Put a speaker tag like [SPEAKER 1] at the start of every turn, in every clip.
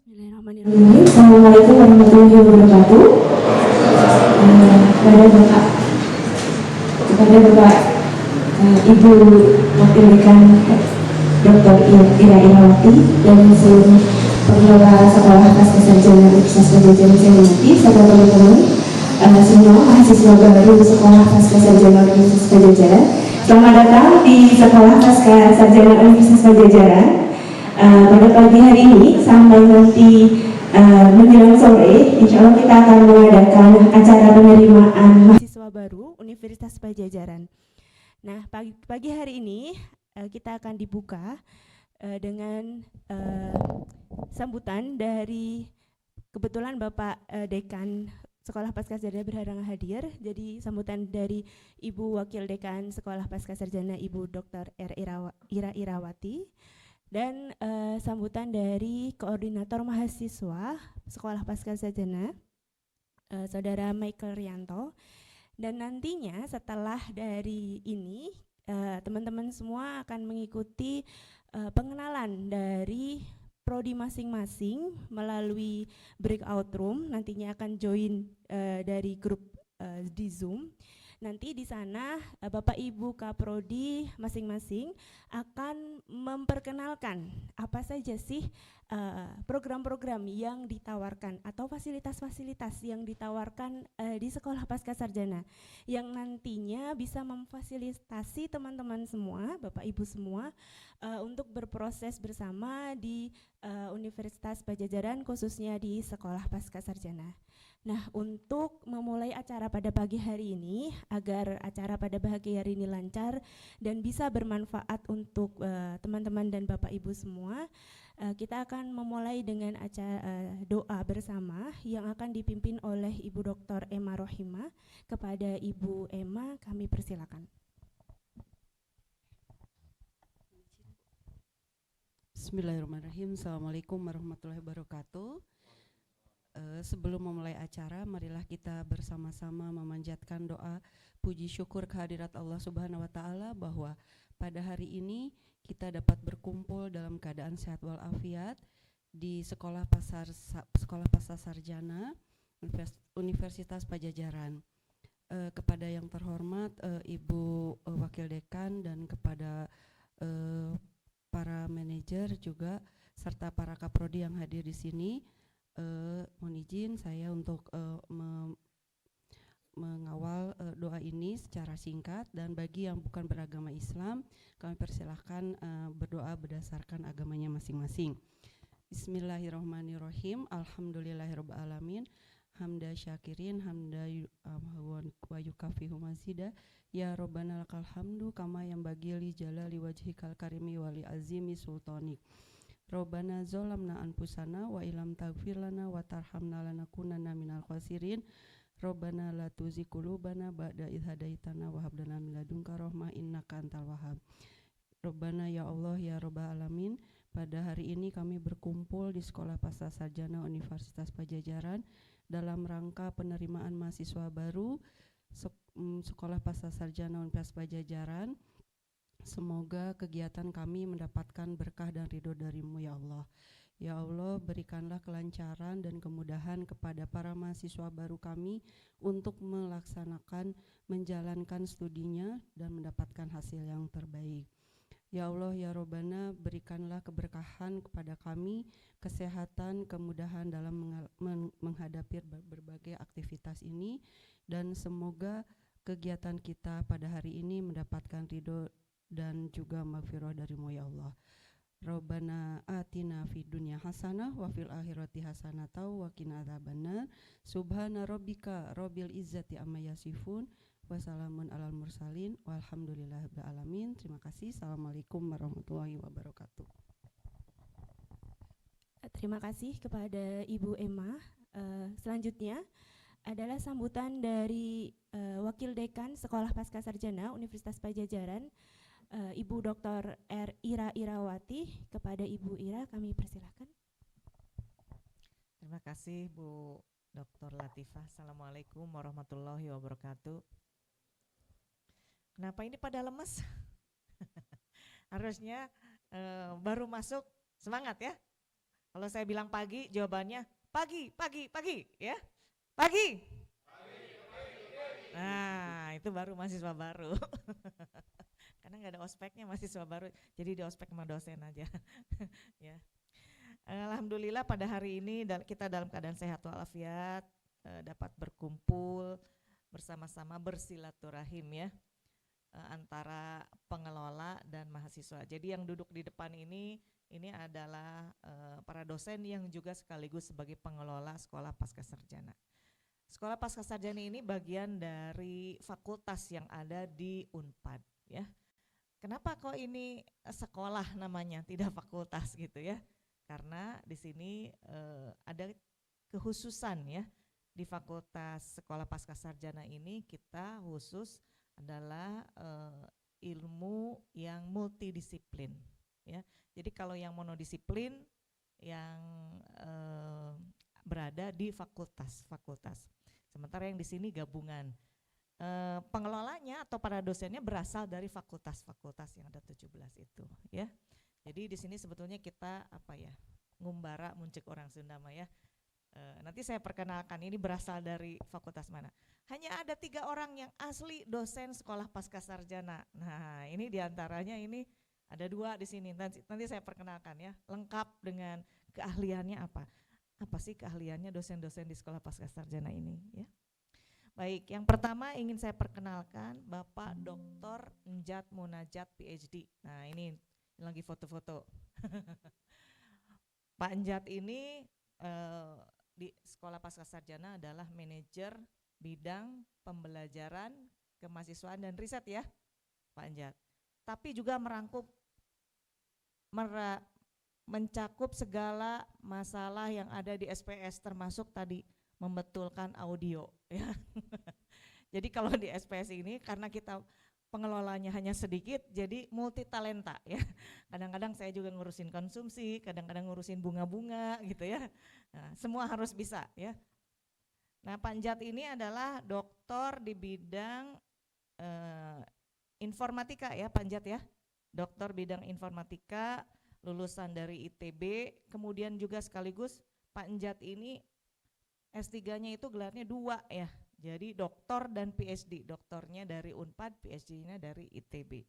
[SPEAKER 1] Bismillahirrahmanirrahim. Assalamualaikum warahmatullahi wabarakatuh. Kepada Bapak Ibu Wakil Dekan Dr. Ira Irawati dan seluruh pengelola Sekolah Pasca Sarjana Universitas Pajajaran saya hormati, serta teman-teman semua mahasiswa baru Sekolah Pasca Sarjana Universitas Pajajaran. Selamat datang di Sekolah Pasca Sarjana Universitas Pajajaran. Pada pagi hari ini sampai nanti menjelang sore, insya Allah kita akan mengadakan acara penerimaan mahasiswa baru Universitas Pajajaran. Nah, pagi hari ini kita akan dibuka dengan sambutan dari kebetulan Bapak Dekan Sekolah Pasca Sarjana berhalangan hadir. Jadi sambutan dari Ibu Wakil Dekan Sekolah Pasca Sarjana Ibu Dr. Ira Irawati. Dan sambutan dari Koordinator Mahasiswa Sekolah Pasca Sarjana Saudara Michael Rianto. Dan nantinya setelah dari ini teman-teman semua akan mengikuti pengenalan dari prodi masing-masing melalui breakout room. Nantinya akan join dari grup di Zoom. Nanti di sana Bapak Ibu Kaprodi masing-masing akan memperkenalkan apa saja sih program-program yang ditawarkan atau fasilitas-fasilitas yang ditawarkan di Sekolah Pasca Sarjana yang nantinya bisa memfasilitasi teman-teman semua, Bapak Ibu semua untuk berproses bersama di Universitas Pajajaran, khususnya di Sekolah Pasca Sarjana. Nah, untuk memulai acara pada pagi hari ini, agar acara pada pagi hari ini lancar dan bisa bermanfaat untuk teman-teman dan Bapak Ibu semua, kita akan memulai dengan acara doa bersama yang akan dipimpin oleh Ibu Dr. Emma Rohimah. Kepada Ibu Emma, kami persilakan.
[SPEAKER 2] Bismillahirrahmanirrahim. Assalamualaikum warahmatullahi wabarakatuh. Sebelum memulai acara, marilah kita bersama-sama memanjatkan doa puji syukur kehadirat Allah Subhanahu wa Ta'ala bahwa pada hari ini kita dapat berkumpul dalam keadaan sehat walafiat di Sekolah Pasca Sarjana Universitas Pajajaran. Kepada yang terhormat Ibu Wakil Dekan dan kepada para manajer juga serta para kaprodi yang hadir di sini. Mohon izin saya untuk mengawal doa ini secara singkat, dan bagi yang bukan beragama Islam kami persilahkan berdoa berdasarkan agamanya masing-masing. Bismillahirrahmanirrahim. Alhamdulillahirabbil alamin. Hamda syakirin hamda wa yukafihu mazida. Ya Rabbana lakal hamdu kama yang bagili jalali wajhikal karimi wali azimi sultanik. Rabbana zolamna anfusana wa ilam taghfir lana wa tarhamna lanakunanna minal khasirin. Rabbana la tuzigh qulubana ba'da idh hadaitana wa hab lana min ladunka rahmah innaka antal wahhab. Rabbana ya Allah ya Rabbal alamin, pada hari ini kami berkumpul di Sekolah Pasca Sarjana Universitas Pajajaran dalam rangka penerimaan mahasiswa baru Sekolah Pasca Sarjana Universitas Pajajaran. Semoga kegiatan kami mendapatkan berkah dan ridho dari-Mu ya Allah. Ya Allah, berikanlah kelancaran dan kemudahan kepada para mahasiswa baru kami untuk melaksanakan, menjalankan studinya dan mendapatkan hasil yang terbaik. Ya Allah, ya Rabbana, berikanlah keberkahan kepada kami, kesehatan, kemudahan dalam menghadapi berbagai aktivitas ini, dan semoga kegiatan kita pada hari ini mendapatkan ridho dan juga maghfirah dari-Mu ya Allah. Rabbana atina fid dunya hasanah wa fil akhirati hasanah wa qina adzabannar. Subhana rabbika rabbil izzati amma yasifun wa salamun alal mursalin walhamdulillahirabbil alamin. Terima kasih. Assalamualaikum warahmatullahi wabarakatuh.
[SPEAKER 1] Terima kasih kepada Ibu Emma. Selanjutnya adalah sambutan dari Wakil Dekan Sekolah Pasca Sarjana Universitas Pajajaran, Ibu Dr. Ira Irawati. Kepada Ibu Ira kami persilakan.
[SPEAKER 3] Terima kasih Bu Dr. Latifah. Assalamualaikum warahmatullahi wabarakatuh. Kenapa ini pada lemes? Harusnya baru masuk semangat ya. Kalau saya bilang pagi, jawabannya pagi, pagi, pagi, ya. Pagi. Nah, itu baru mahasiswa baru. Karena nggak ada ospeknya mahasiswa baru, jadi di ospek sama dosen aja. Ya. Alhamdulillah pada hari ini kita dalam keadaan sehat walafiat, dapat berkumpul bersama-sama bersilaturahim ya, antara pengelola dan mahasiswa. Jadi yang duduk di depan ini adalah para dosen yang juga sekaligus sebagai pengelola Sekolah Pascasarjana. Sekolah Pascasarjana ini bagian dari fakultas yang ada di Unpad ya. Kenapa kok ini sekolah namanya, tidak fakultas gitu ya? Karena di sini ada kekhususan ya, di Fakultas Sekolah Pascasarjana ini kita khusus adalah ilmu yang multidisiplin ya. Jadi kalau yang monodisiplin yang berada di fakultas. Sementara yang di sini gabungan. Pengelolanya atau para dosennya berasal dari fakultas-fakultas yang ada 17 itu ya. Jadi di sini sebetulnya kita ngumbara muncik orang Sunda mah ya. Nanti saya perkenalkan ini berasal dari fakultas mana. Hanya ada 3 orang yang asli dosen Sekolah Pascasarjana. Nah, ini diantaranya ini ada 2 di sini. Nanti saya perkenalkan ya, lengkap dengan keahliannya apa. Apa sih keahliannya dosen-dosen di Sekolah Pascasarjana ini ya. Baik, yang pertama ingin saya perkenalkan Bapak Dr. Njat Munajat PhD. Nah, ini lagi foto-foto. Pak Njat ini di Sekolah Pascasarjana adalah manajer bidang pembelajaran, kemahasiswaan dan riset ya, Pak Njat. Tapi juga mencakup segala masalah yang ada di SPS, termasuk tadi membetulkan audio ya. Jadi kalau di SPS ini karena kita pengelolanya hanya sedikit, jadi multi talenta ya. Kadang-kadang saya juga ngurusin konsumsi, kadang-kadang ngurusin bunga-bunga gitu ya. Nah, semua harus bisa ya. Nah, Pak Njat ini adalah doktor di bidang informatika ya, Pak Njat ya. Doktor bidang informatika, lulusan dari ITB, kemudian juga sekaligus Pak Njat ini S3-nya itu gelarnya 2 ya. Jadi doktor dan PhD, doktornya dari Unpad, PhD-nya dari ITB.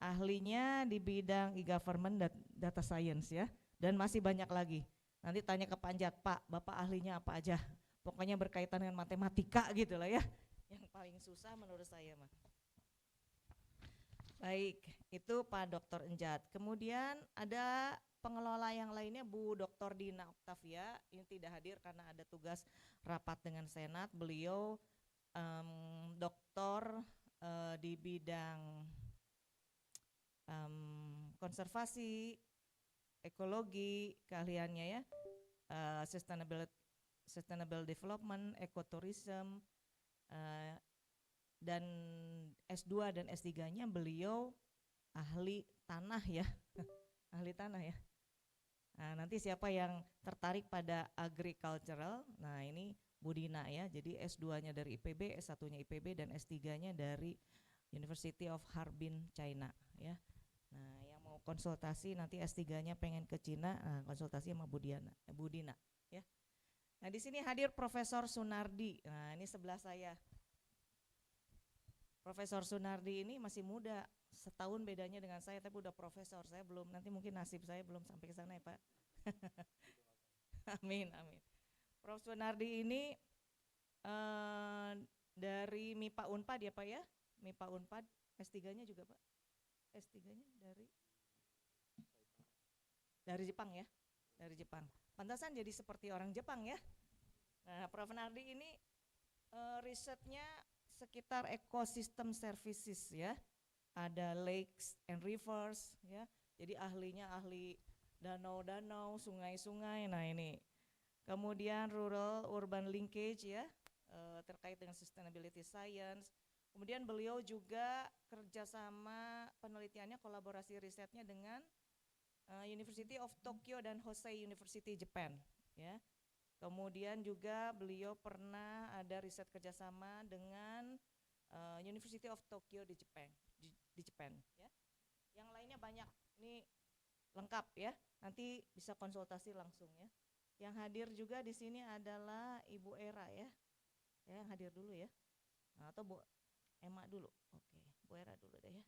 [SPEAKER 3] Ahlinya di bidang e-government dan data science ya, dan masih banyak lagi. Nanti tanya ke Pak Njat, Pak, Bapak ahlinya apa aja? Pokoknya berkaitan dengan matematika gitu lah ya. Yang paling susah menurut saya mah. Baik, itu Pak Dr. Njat. Kemudian ada pengelola yang lainnya Bu Dr. Dina Octavia, ini tidak hadir karena ada tugas rapat dengan Senat. Beliau doktor di bidang konservasi, ekologi, keahliannya ya, sustainable development, ecotourism, dan S2 dan S3-nya beliau ahli tanah ya, ahli tanah ya. Nah, nanti siapa yang tertarik pada agricultural, nah ini Bu Dina ya, jadi S2-nya dari IPB, S1-nya IPB, dan S3-nya dari University of Harbin, China ya. Nah, yang mau konsultasi nanti S3-nya pengen ke Cina, konsultasi sama Bu Dina ya. Nah, di sini hadir Profesor Sunardi, nah ini sebelah saya. Profesor Sunardi ini masih muda, setahun bedanya dengan saya, tapi udah profesor. Saya belum, nanti mungkin nasib saya belum sampai ke sana ya Pak. Amin, amin. Prof. Sunardi ini dari MIPA Unpad ya Pak ya, MIPA Unpad, S3-nya juga Pak, S3-nya dari Jepang ya, dari Jepang. Pantasan jadi seperti orang Jepang ya. Nah, Prof. Sunardi ini risetnya sekitar ekosistem services ya. Ada lakes and rivers ya. Jadi ahlinya ahli danau-danau, sungai-sungai. Nah, ini. Kemudian rural urban linkage ya, terkait dengan sustainability science. Kemudian beliau juga kerjasama penelitiannya, kolaborasi risetnya dengan University of Tokyo dan Hosei University Japan ya. Kemudian juga beliau pernah ada riset kerjasama dengan University of Tokyo di Jepang ya. Yang lainnya banyak. Ini lengkap ya. Nanti bisa konsultasi langsung ya. Yang hadir juga di sini adalah Ibu Era ya. Ya, yang hadir dulu ya. Nah, atau Bu Emma dulu. Oke, Bu Era dulu deh ya.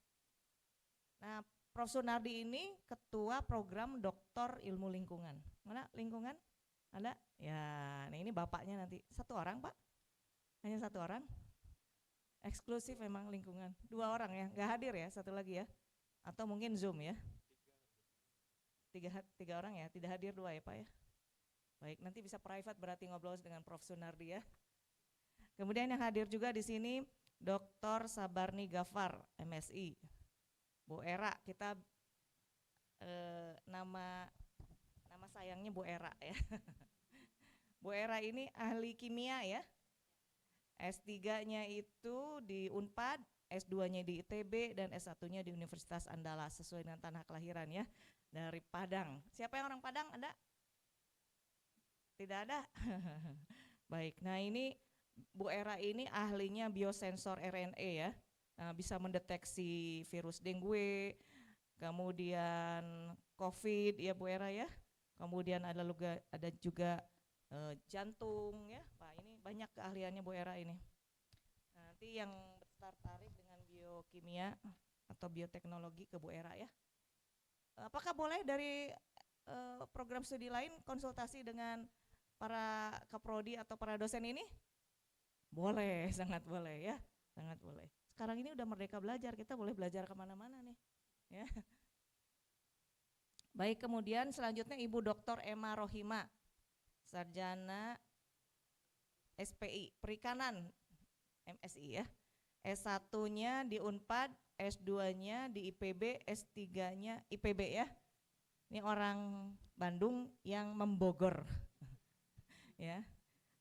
[SPEAKER 3] Nah, Prof. Sunardi ini ketua program Doktor Ilmu Lingkungan. Mana lingkungan? Ada? Ya, nah ini bapaknya nanti. Satu orang, Pak? Hanya satu orang? Eksklusif memang lingkungan. 2 orang ya, nggak hadir ya, satu lagi ya. Atau mungkin Zoom ya. Tiga orang ya, tidak hadir 2 ya Pak ya. Baik, nanti bisa private berarti ngobrol dengan Prof. Sunardi ya. Kemudian yang hadir juga di sini Dr. Sabarni Gafar, MSI. Bu Era, kita nama sayangnya Bu Era ya. Bu Era ini ahli kimia ya. S3-nya itu di Unpad, S2-nya di ITB, dan S1-nya di Universitas Andalas sesuai dengan tanah kelahiran ya. Dari Padang. Siapa yang orang Padang? Ada? Tidak ada? Baik, nah ini Bu Era ini ahlinya biosensor RNA ya. Nah, bisa mendeteksi virus dengue, kemudian COVID ya Bu Era ya. Kemudian ada juga jantung ya. Pak, ini banyak keahliannya Bu Era ini. Nah, nanti yang tertarik dengan biokimia atau bioteknologi ke Bu Era ya. Apakah boleh dari program studi lain konsultasi dengan para kaprodi atau para dosen ini? Boleh, sangat boleh ya, sangat boleh. Sekarang ini udah merdeka belajar, kita boleh belajar kemana-mana nih. Ya. Baik, kemudian selanjutnya Ibu Dr. Emma Rohima, sarjana SPI, Perikanan, MSI ya. S1-nya di Unpad, S2-nya di IPB, S3-nya IPB ya. Ini orang Bandung yang membogor. Ya.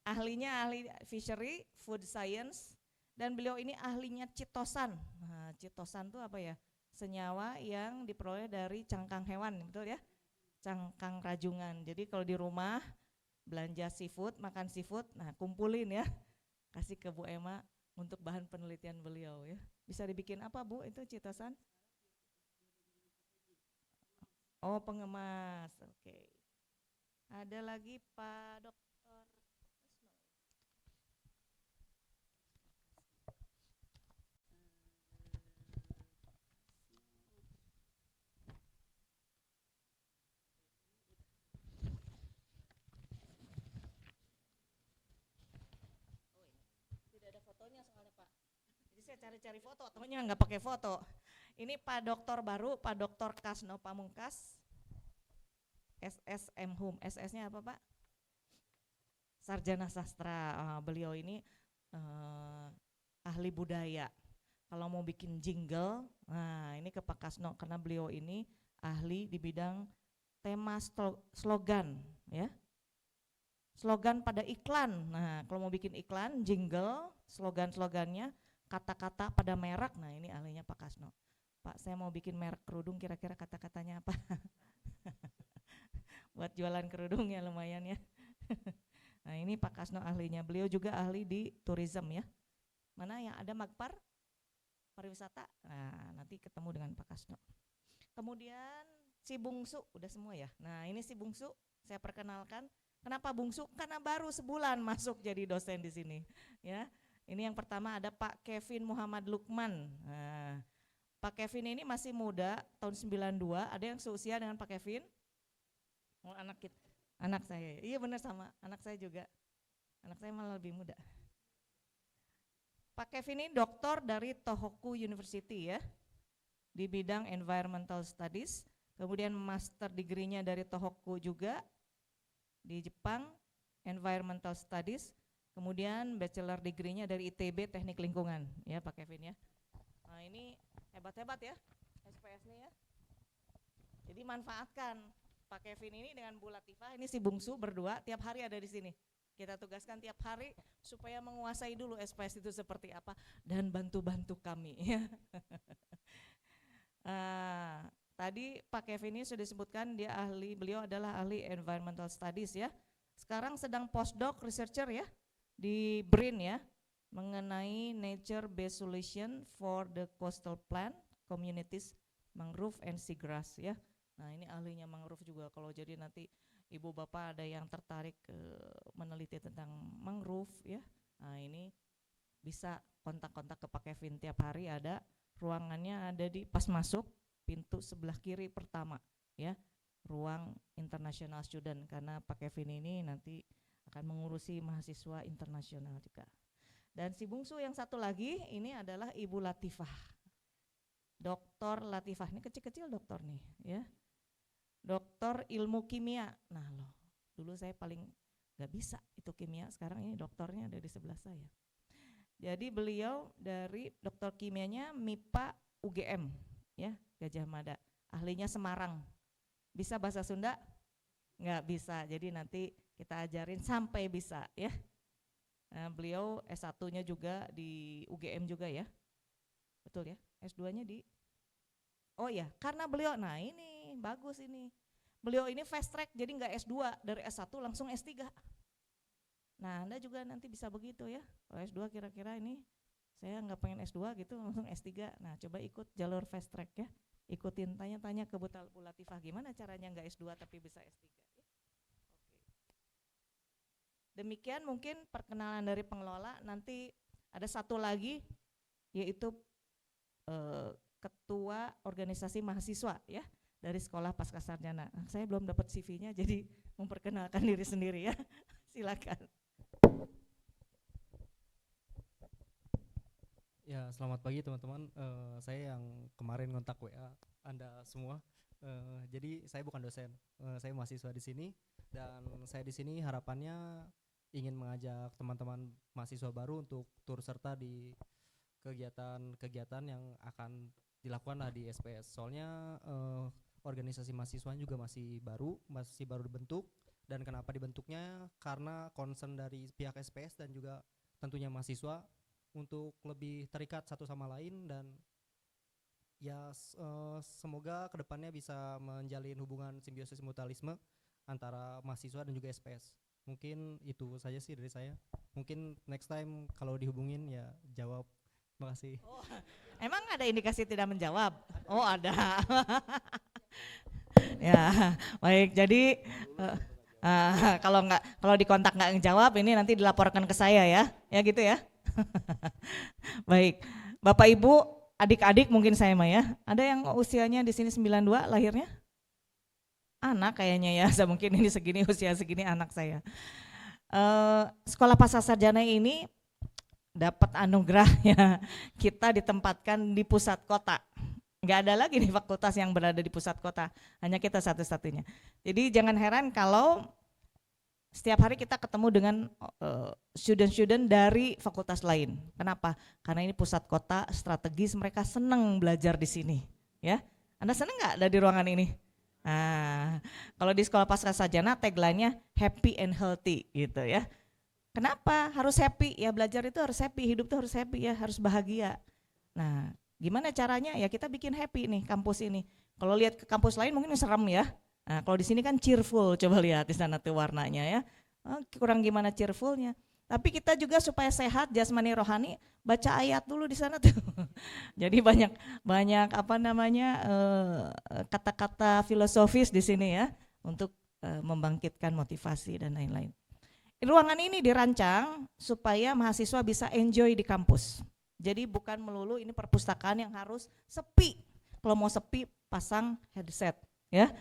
[SPEAKER 3] Ahlinya ahli fishery, food science, dan beliau ini ahlinya chitosan. Nah, chitosan itu apa ya? Senyawa yang diperoleh dari cangkang hewan, betul ya? Cangkang rajungan. Jadi kalau di rumah belanja seafood, makan seafood, nah kumpulin ya. Kasih ke Bu Emma untuk bahan penelitian beliau ya. Bisa dibikin apa Bu itu chitosan? Oh, pengemas. Oke. Ada lagi Pak Dokter. Tidak ada fotonya soalnya Pak. Jadi saya cari-cari foto, temannya nggak pakai foto. Ini Pak Dokter baru, Pak Dokter Kasno Pamungkas, SSM Hum. SS-nya apa Pak? Sarjana sastra. Beliau ini ahli budaya. Kalau mau bikin jingle, nah ini ke Pak Kasno karena beliau ini ahli di bidang tema slogan ya. Slogan pada iklan. Nah, kalau mau bikin iklan, jingle, slogan-slogannya, kata-kata pada merek. Nah, ini ahlinya Pak Kasno. Pak, saya mau bikin merek kerudung, kira-kira kata-katanya apa? Buat jualan kerudung ya lumayan ya. Nah, ini Pak Kasno ahlinya. Beliau juga ahli di tourism ya. Mana yang ada Magpar? Pariwisata. Nah, nanti ketemu dengan Pak Kasno. Kemudian si Bungsu, udah semua ya. Nah, ini si Bungsu, saya perkenalkan. Kenapa Bungsu? Karena baru sebulan masuk jadi dosen di sini. Ya, ini yang pertama ada Pak Kevin Muhammad Lukman. Nah, Pak Kevin ini masih muda, tahun 92. Ada yang seusia dengan Pak Kevin? Oh, anak saya. Iya benar sama, anak saya juga. Anak saya malah lebih muda. Pak Kevin ini doktor dari Tohoku University ya, di bidang Environmental Studies. Kemudian master degree-nya dari Tohoku juga di Jepang, Environmental Studies. Kemudian bachelor degree-nya dari ITB Teknik Lingkungan ya Pak Kevin ya. Nah ini hebat-hebat ya SPS-nya ya. Jadi manfaatkan Pak Kevin ini dengan Bu Latifah, ini si Bungsu berdua tiap hari ada di sini. Kita tugaskan tiap hari supaya menguasai dulu SPS itu seperti apa dan bantu-bantu kami ya. Tadi Pak Kevin ini sudah disebutkan beliau adalah ahli environmental studies ya. Sekarang sedang postdoc researcher ya di BRIN ya, mengenai nature based solution for the coastal plant communities mangrove and seagrass ya. Nah ini ahlinya mangrove juga. Kalau jadi nanti ibu bapak ada yang tertarik meneliti tentang mangrove ya, nah ini bisa kontak-kontak ke Pak Kevin. Tiap hari ada ruangannya, ada di pas masuk pintu sebelah kiri pertama ya, ruang international student, karena Pak Kevin ini nanti akan mengurusi mahasiswa internasional juga. Dan si bungsu yang satu lagi ini adalah Ibu Latifah, Doktor Latifah. Ini kecil-kecil dokter nih ya, doktor ilmu kimia. Nah loh, dulu saya paling gak bisa itu kimia, sekarang ini doktornya ada di sebelah saya. Jadi beliau dari dokter kimianya MIPA UGM ya, Gajah Mada. Ahlinya Semarang. Bisa bahasa Sunda? Nggak bisa, jadi nanti kita ajarin sampai bisa ya. Nah, beliau S1-nya juga di UGM juga ya. Betul ya? S2-nya di, oh ya, karena beliau, nah ini bagus ini. Beliau ini fast track, jadi nggak S2, dari S1 langsung S3. Nah Anda juga nanti bisa begitu ya. Kalau S2 kira-kira ini saya nggak pengen S2 gitu, langsung S3. Nah coba ikut jalur fast track ya. Ikutin, tanya-tanya ke Bu Latifah gimana caranya nggak S2 tapi bisa S3 ya. Oke. Demikian mungkin perkenalan dari pengelola. Nanti ada satu lagi yaitu ketua organisasi mahasiswa ya dari Sekolah Pascasarjana. Saya belum dapat CV-nya, jadi memperkenalkan diri sendiri ya. Silakan.
[SPEAKER 4] Ya, selamat pagi teman-teman. Saya yang kemarin ngontak WA Anda semua. Jadi saya bukan dosen, saya mahasiswa di sini, dan saya di sini harapannya ingin mengajak teman-teman mahasiswa baru untuk turut serta di kegiatan-kegiatan yang akan dilakukan lah di SPS. Soalnya organisasi mahasiswa juga masih baru dibentuk, dan kenapa dibentuknya karena concern dari pihak SPS dan juga tentunya mahasiswa untuk lebih terikat satu sama lain, dan ya semoga kedepannya bisa menjalin hubungan simbiosis mutualisme antara mahasiswa dan juga SPS. Mungkin itu saja sih dari saya. Mungkin next time kalau dihubungin ya jawab. Terima kasih.
[SPEAKER 3] Oh, emang ada indikasi tidak menjawab? Oh ada. Ya baik, jadi kalau dikontak nggak ngejawab, ini nanti dilaporkan ke saya ya gitu ya. Baik, Bapak Ibu, adik-adik mungkin saya mah ya. Ada yang usianya di sini 92 lahirnya? Anak kayaknya ya, mungkin ini segini usia segini anak saya. Sekolah Pascasarjana ini dapat anugerah ya, kita ditempatkan di pusat kota. Nggak ada lagi nih fakultas yang berada di pusat kota, hanya kita satu-satunya. Jadi jangan heran kalau setiap hari kita ketemu dengan student-student dari fakultas lain. Kenapa? Karena ini pusat kota strategis, mereka senang belajar di sini. Ya, Anda senang nggak ada di ruangan ini? Nah, kalau di Sekolah Pascasarjana tagline-nya happy and healthy gitu ya. Kenapa harus happy? Ya belajar itu harus happy, hidup itu harus happy ya, harus bahagia. Nah, gimana caranya? Ya kita bikin happy nih kampus ini. Kalau lihat ke kampus lain mungkin serem ya. Nah, kalau di sini kan cheerful, coba lihat di sana tuh warnanya ya. Kurang gimana cheerfulnya. Tapi kita juga supaya sehat jasmani rohani, baca ayat dulu di sana tuh. Jadi banyak kata-kata filosofis di sini ya untuk membangkitkan motivasi dan lain-lain. Ruangan ini dirancang supaya mahasiswa bisa enjoy di kampus. Jadi bukan melulu ini perpustakaan yang harus sepi. Kalau mau sepi pasang headset ya.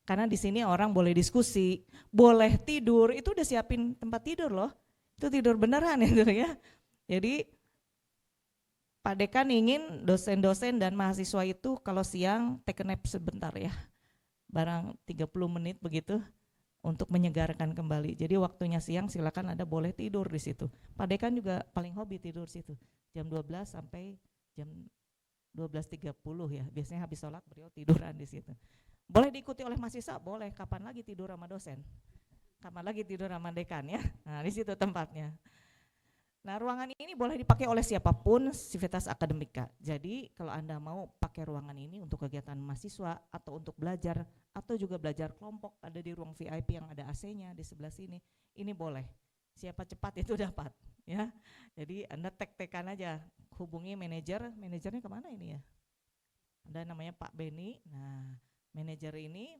[SPEAKER 3] Karena di sini orang boleh diskusi, boleh tidur, itu udah siapin tempat tidur loh. Itu tidur beneran itu ya. Jadi Pak Dekan ingin dosen-dosen dan mahasiswa itu kalau siang take a nap sebentar ya. Barang 30 menit begitu untuk menyegarkan kembali. Jadi waktunya siang silakan Anda boleh tidur di situ. Pak Dekan juga paling hobi tidur di situ. Jam 12 sampai jam 12.30 ya. Biasanya habis sholat beliau tiduran di situ. Boleh diikuti oleh mahasiswa, boleh. Kapan lagi tidur sama dosen? Kapan lagi tidur sama dekan ya? Nah di situ tempatnya. Nah ruangan ini boleh dipakai oleh siapapun sivitas akademika. Jadi kalau Anda mau pakai ruangan ini untuk kegiatan mahasiswa atau untuk belajar atau juga belajar kelompok, ada di ruang VIP yang ada AC-nya di sebelah sini, ini boleh. Siapa cepat itu dapat ya. Jadi Anda tek-tekan aja, hubungi manajernya kemana ini ya? Ada namanya Pak Beni. Nah Manajer ini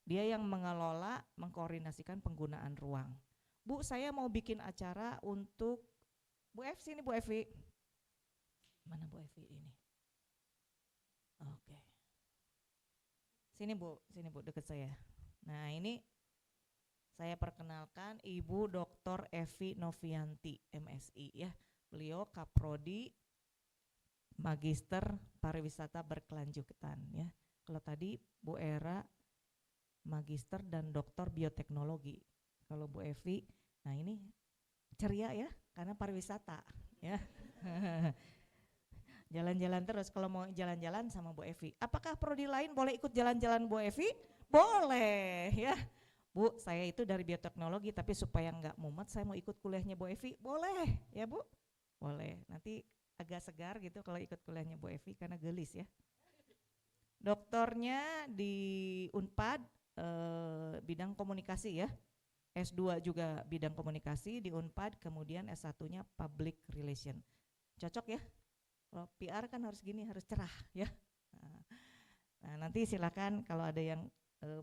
[SPEAKER 3] dia yang mengelola, mengkoordinasikan penggunaan ruang. Bu, saya mau bikin acara untuk Bu Evi, sini Bu Evi. Mana Bu Evi ini? Oke. Sini Bu deket saya. Nah, ini saya perkenalkan Ibu Dr. Evi Novianti, MSI ya. Beliau Kaprodi Magister Pariwisata Berkelanjutan ya. Kalau tadi Bu Era Magister dan Doktor Bioteknologi. Kalau Bu Evi, nah ini ceria ya, karena pariwisata ya. Jalan-jalan terus, kalau mau jalan-jalan sama Bu Evi. Apakah prodi lain boleh ikut jalan-jalan Bu Evi? Boleh ya. Bu, saya itu dari bioteknologi, tapi supaya nggak mumet saya mau ikut kuliahnya Bu Evi. Boleh ya Bu? Boleh, nanti agak segar gitu kalau ikut kuliahnya Bu Evi karena gelis ya. Doktornya di Unpad bidang komunikasi ya. S2 juga bidang komunikasi di Unpad, kemudian S1-nya public relation. Cocok ya? Kalau PR kan harus gini, harus cerah ya. Nah, nanti silakan kalau ada yang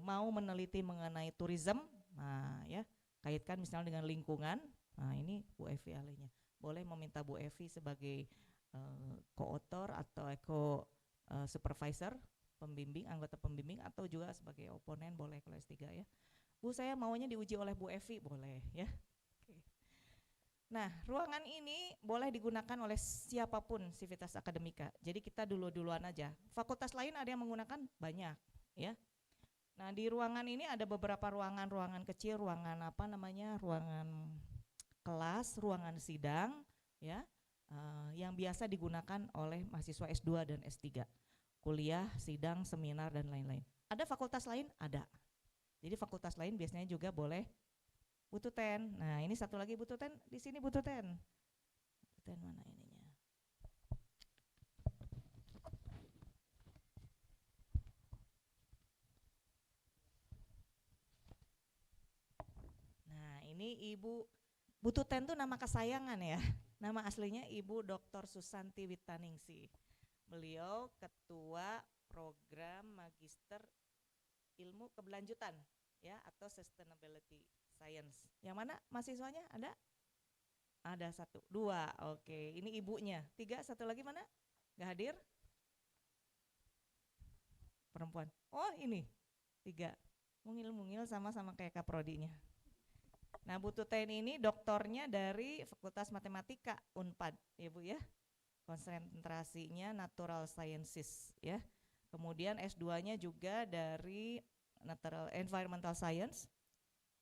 [SPEAKER 3] mau meneliti mengenai tourism, nah ya, kaitkan misalnya dengan lingkungan. Nah, ini Bu Evi ahlinya. Boleh meminta Bu Evi sebagai co-author atau supervisor, pembimbing, anggota pembimbing, atau juga sebagai oponen boleh kalau S3 ya. Bu, saya maunya diuji oleh Bu Evi, boleh ya. Oke. Nah, ruangan ini boleh digunakan oleh siapapun Civitas Akademika. Jadi kita duluan aja. Fakultas lain ada yang menggunakan banyak ya. Nah, di ruangan ini ada beberapa ruangan kecil, ruangan kelas, ruangan sidang ya. Yang biasa digunakan oleh mahasiswa S2 dan S3. Kuliah, sidang, seminar dan lain-lain. Ada fakultas lain? Ada. Jadi fakultas lain biasanya juga boleh butuh ten. Nah, ini satu lagi butuh ten, di sini butuh ten. Ten mana ininya? Nah, ini Ibu butuh ten tuh nama kesayangan ya. Nama aslinya Ibu Dr. Susanti Witaningsih. Beliau ketua program Magister Ilmu Keberlanjutan ya, atau Sustainability Science. Yang mana mahasiswanya ada? Ada 1, 2, oke. Ini ibunya. 3, satu lagi mana? Gak hadir? Perempuan. Oh ini 3. Mungil-mungil sama-sama kayak kaprodinya. Nah, Bu Tuten ini doktornya dari Fakultas Matematika Unpad, ya Bu ya. Konsentrasinya Natural Sciences ya. Kemudian S2-nya juga dari Natural Environmental Science.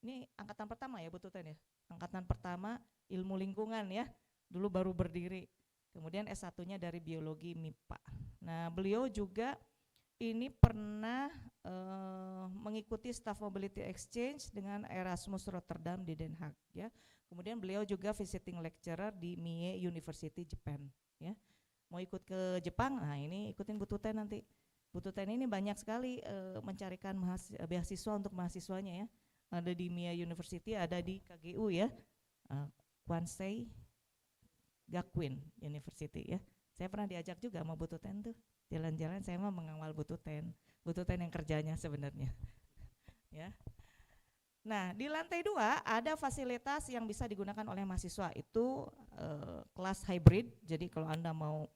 [SPEAKER 3] Ini angkatan pertama ya Bu Tuten ya. Angkatan pertama ilmu lingkungan ya. Dulu baru berdiri. Kemudian S1-nya dari biologi MIPA. Nah, beliau juga ini pernah mengikuti Staff Mobility Exchange dengan Erasmus Rotterdam di Den Haag ya. Kemudian beliau juga visiting lecturer di Mie University Japan ya. Mau ikut ke Jepang? Nah, ini ikutin Bu Tuten nanti. Bu Tuten ini banyak sekali mencarikan beasiswa untuk mahasiswanya ya. Ada di Mie University, ada di KGU ya. Kwansei Gakuin University ya. Saya pernah diajak juga sama Bu Tuten tuh. Jalan-jalan, saya mah mengawal Bu Tuten. Bu Tuten yang kerjanya sebenarnya. Ya. Nah, di lantai 2 ada fasilitas yang bisa digunakan oleh mahasiswa. Itu kelas hybrid. Jadi kalau Anda mau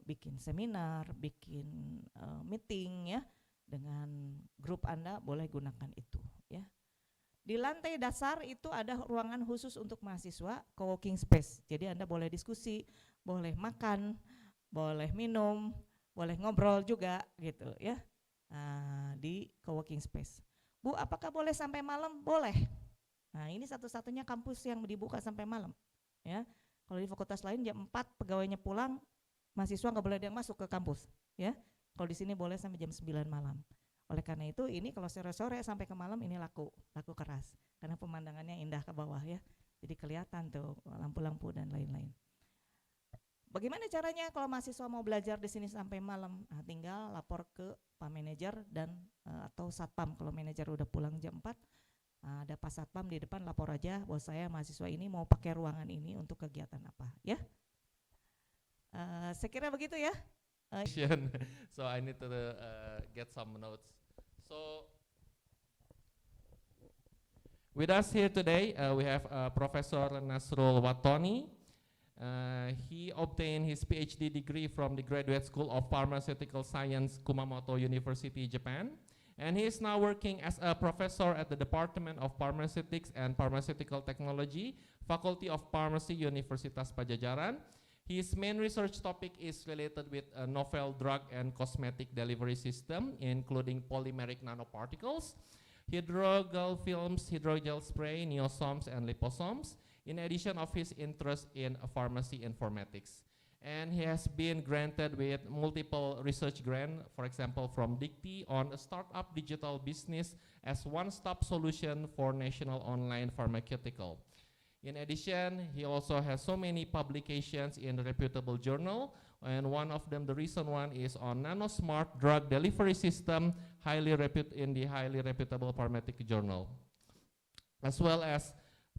[SPEAKER 3] bikin seminar, bikin meeting ya dengan grup Anda, boleh gunakan itu ya. Di lantai dasar itu ada ruangan khusus untuk mahasiswa, co-working space. Jadi Anda boleh diskusi, boleh makan, boleh minum, boleh ngobrol juga gitu ya. Di co-working space. Bu, apakah boleh sampai malam? Boleh. Nah, ini satu-satunya kampus yang dibuka sampai malam ya. Kalau di fakultas lain jam 4 pegawainya pulang, mahasiswa nggak boleh ada yang masuk ke kampus ya. Kalau di sini boleh sampai jam 9 malam. Oleh karena itu ini kalau sore-sore sampai ke malam ini laku keras karena pemandangannya indah ke bawah ya. Jadi kelihatan tuh lampu-lampu dan lain-lain. Bagaimana caranya kalau mahasiswa mau belajar di sini sampai malam? Nah, tinggal lapor ke Pak Manajer dan atau Satpam. Kalau manajer udah pulang jam 4, ada Pak Satpam di depan, lapor aja bahwa saya mahasiswa ini mau pakai ruangan ini untuk kegiatan apa ya. Saya kira begitu ya.
[SPEAKER 5] So I need to get some notes. So with us here today, we have Professor Nasrul Watoni. He obtained his PhD degree from the Graduate School of Pharmaceutical Science, Kumamoto University, Japan. And he is now working as a professor at the Department of Pharmaceutics and Pharmaceutical Technology, Faculty of Pharmacy, Universitas Pajajaran. His main research topic is related with a novel drug and cosmetic delivery system, including polymeric nanoparticles, hydrogel films, hydrogel spray, neosomes, and liposomes, in addition of his interest in pharmacy informatics. And he has been granted with multiple research grants, for example, from DICTI on a startup digital business as one-stop solution for national online pharmaceutical. In addition, he also has so many publications in reputable journal, and one of them, the recent one, is on nanosmart drug delivery system, in the highly reputable Pharmatic Journal. As well as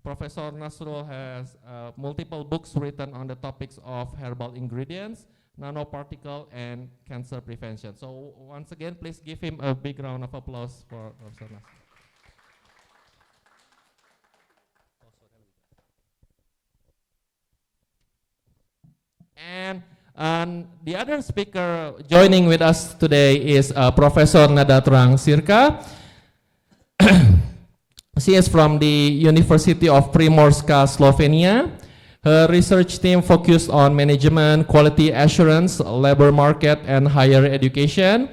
[SPEAKER 5] Professor Nasrul has multiple books written on the topics of herbal ingredients, nanoparticle, and cancer prevention. So once again, please give him a big round of applause for Professor Nasrul. And the other speaker joining with us today is Professor Nada Trang Sirka. She is from the University of Primorska, Slovenia. Her research team focused on management, quality assurance, labor market, and higher education.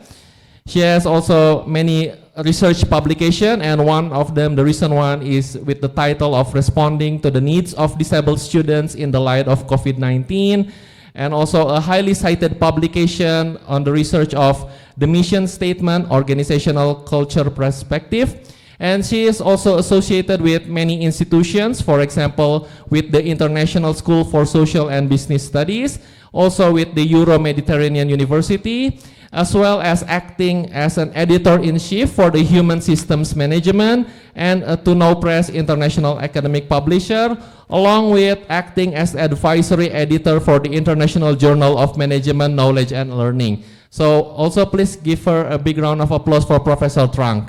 [SPEAKER 5] She has also many research publications, and one of them, the recent one, is with the title of Responding to the Needs of Disabled Students in the Light of COVID-19, and also a highly cited publication on the research of the mission statement, organizational culture perspective. And she is also associated with many institutions, for example, with the International School for Social and Business Studies, also with the Euro-Mediterranean University, as well as acting as an editor-in-chief for the Human Systems Management and to Know Press International Academic Publisher, along with acting as advisory editor for the International Journal of Management, Knowledge and Learning. So also please give her a big round of applause for Professor Trang.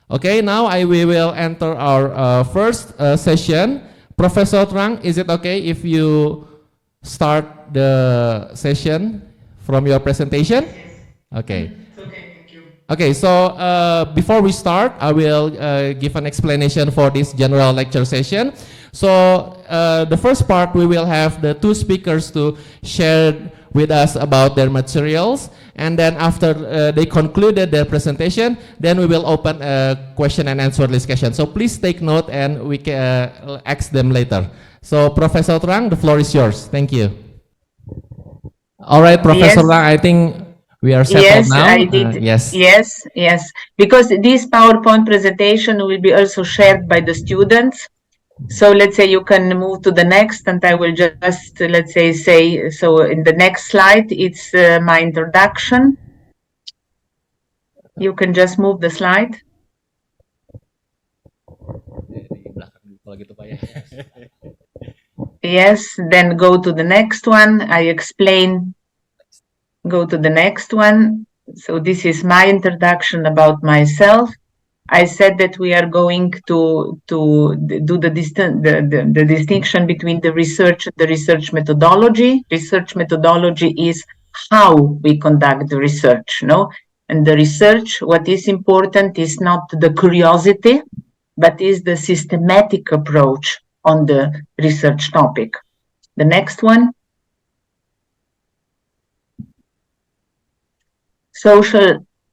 [SPEAKER 5] Okay, now we will enter our first session. Professor Trang, is it okay if you start the session from your presentation? Okay.
[SPEAKER 6] Okay, thank you.
[SPEAKER 5] Okay, so before we start, I will give an explanation for this general lecture session. So the first part, we will have the two speakers to share with us about their materials, and then after they concluded their presentation, then we will open a question and answer discussion. So please take note, and we can ask them later. So Professor Trang, the floor is yours. Thank you. All right, Professor
[SPEAKER 6] Yes.
[SPEAKER 5] Trang, I think we are settled
[SPEAKER 6] Yes,
[SPEAKER 5] now.
[SPEAKER 6] I did.
[SPEAKER 5] Yes.
[SPEAKER 6] Yes, because this PowerPoint presentation will be also shared by the students. So let's say you can move to the next, and I will just, let's say, so in the next slide, it's my introduction. You can just move the slide. Yes, then go to the next one. I explain, go to the next one. So this is my introduction about myself. I said that we are going to do the distinction between the research and the research methodology. Research methodology is how we conduct the research, no? And the research, what is important is not the curiosity, but is the systematic approach on the research topic. The next one.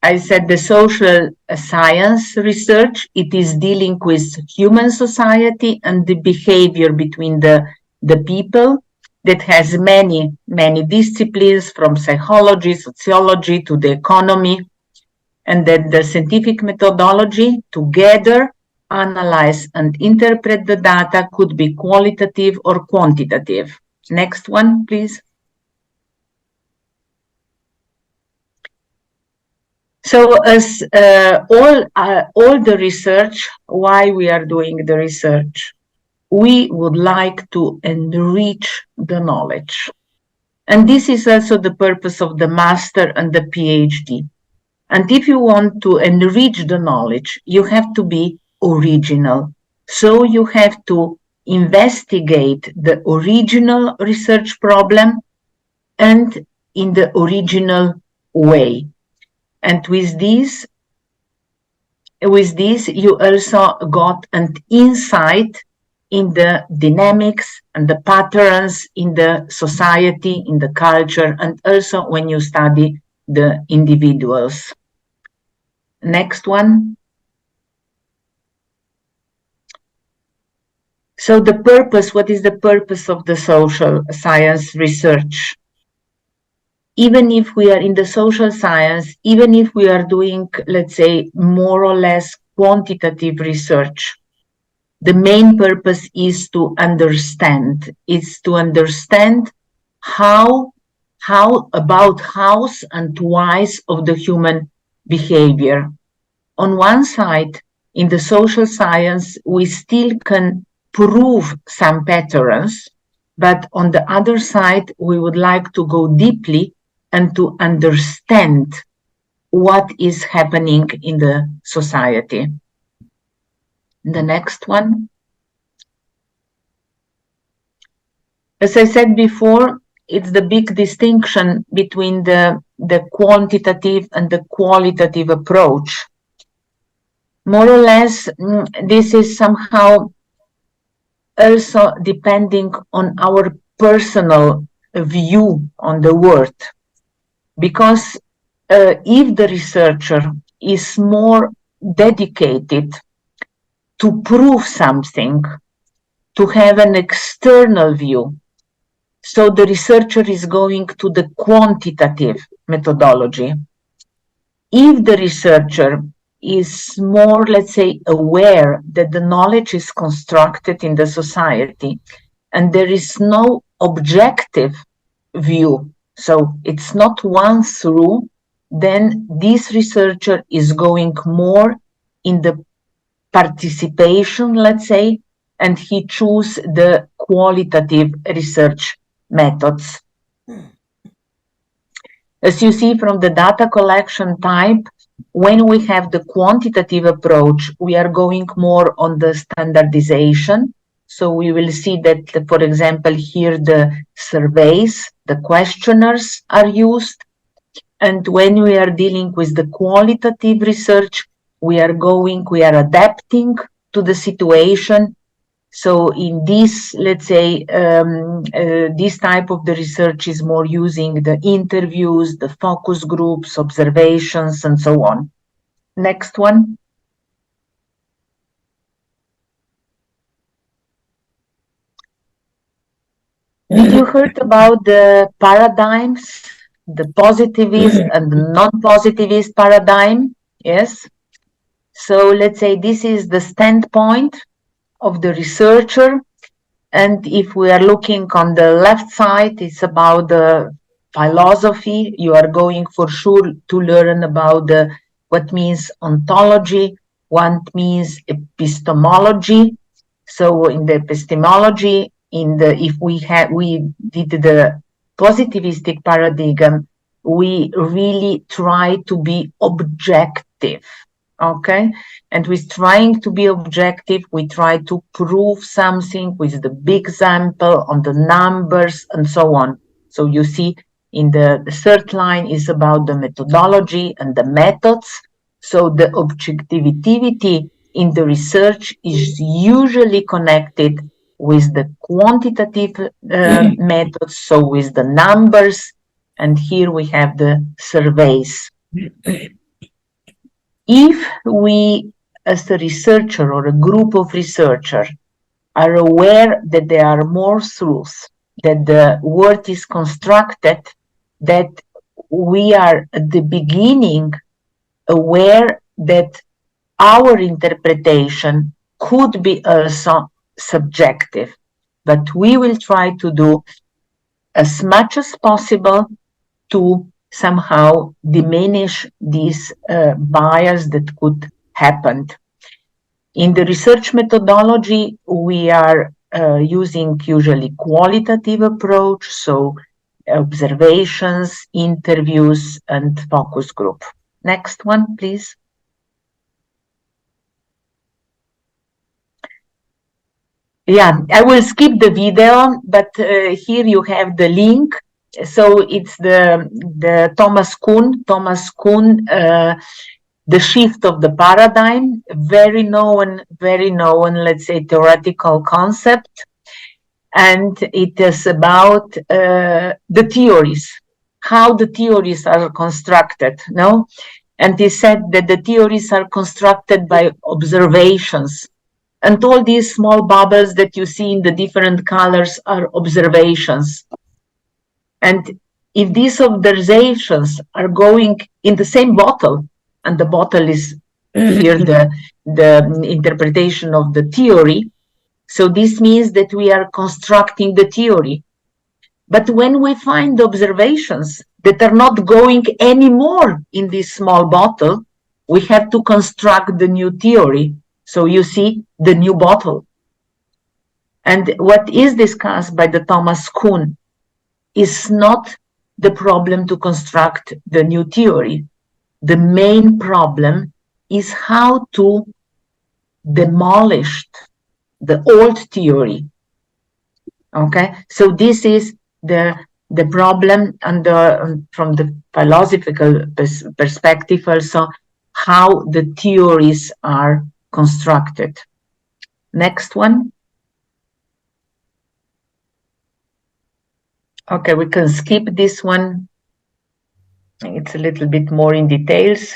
[SPEAKER 6] I said the social science research, it is dealing with human society and the behavior between the people that has many disciplines, from psychology, sociology to the economy, and that the scientific methodology together analyze and interpret the data could be qualitative or quantitative. Next one, please. So as all the research, why we are doing the research? we would like to enrich the knowledge. And this is also the purpose of the master and the PhD. And if you want to enrich the knowledge, you have to be original. So you have to investigate the original research problem and in the original way. And with this you also got an insight in the dynamics and the patterns in the society, in the culture, and also when you study the individuals. Next one. So the purpose, what is the purpose of the social science research? Even if we are in the social science, even if we are doing, let's say, more or less quantitative research, the main purpose is to understand. It's to understand how about hows and whys of the human behavior. On one side, in the social science, we still can prove some patterns, but on the other side, we would like to go deeply and to understand what is happening in the society. The next one. As I said before, it's the big distinction between the quantitative and the qualitative approach. More or less, this is somehow also depending on our personal view on the world. Because if the researcher is more dedicated to prove something, to have an external view, so the researcher is going to the quantitative methodology. If the researcher is more, let's say, aware that the knowledge is constructed in the society and there is no objective view, so it's not one through, then this researcher is going more in the participation, let's say, and he choose the qualitative research methods. As you see from the data collection type, when we have the quantitative approach, we are going more on the standardization. So we will see that, for example, here the surveys, the questionnaires are used. And when we are dealing with the qualitative research, we are adapting to the situation. So in this, let's say, this type of the research is more using the interviews, the focus groups, observations, and so on. Next one. Did you heard about the paradigms, the positivist and the non-positivist paradigm? Yes. So let's say this is the standpoint of the researcher. And if we are looking on the left side, it's about the philosophy. You are going for sure to learn about what means ontology, what means epistemology. So in the epistemology, if we did the positivistic paradigm, we really try to be objective. Okay, and with trying to be objective, we try to prove something with the big example on the numbers and so on. So you see in the third line is about the methodology and the methods. So the objectivity in the research is usually connected with the quantitative methods, so with the numbers, and here we have the surveys. If we, as a researcher or a group of researchers, are aware that there are more truths, that the word is constructed, that we are at the beginning aware that our interpretation could be also subjective, but we will try to do as much as possible to somehow diminish this bias that could happen. In the research methodology, we are using usually qualitative approach, so observations, interviews, and focus group. Next one, please. Yeah, I will skip the video, but here you have the link. So it's the Thomas Kuhn, The Shift of the Paradigm, very known, let's say, theoretical concept. And it is about the theories, how the theories are constructed, no? And he said that the theories are constructed by observations. And all these small bubbles that you see in the different colors are observations. And if these observations are going in the same bottle, and the bottle is here the interpretation of the theory, so this means that we are constructing the theory. But when we find observations that are not going anymore in this small bottle, we have to construct the new theory. So you see the new bottle. And what is discussed by the Thomas Kuhn is not the problem to construct the new theory. The main problem is how to demolish the old theory. Okay, so this is the problem, and from the philosophical perspective also, how the theories are constructed. Next one. Okay, we can skip this one. It's a little bit more in details.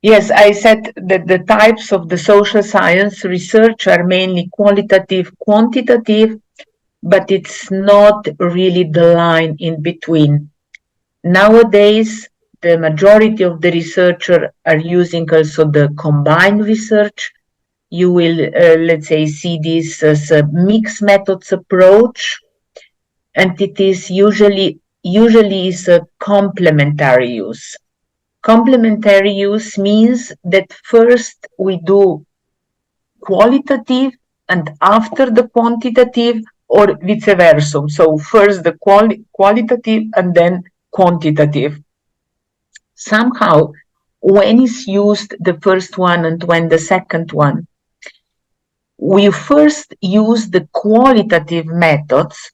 [SPEAKER 6] Yes, I said that the types of the social science research are mainly qualitative, quantitative, but it's not really the line in between. Nowadays, the majority of the researchers are using also the combined research. You will, let's say, see this as a mixed methods approach, and it is usually is a complementary use. Complementary use means that first we do qualitative and after the quantitative, or vice versa. So first the qualitative and then quantitative. Somehow, when is used the first one and when the second one, we first use the qualitative methods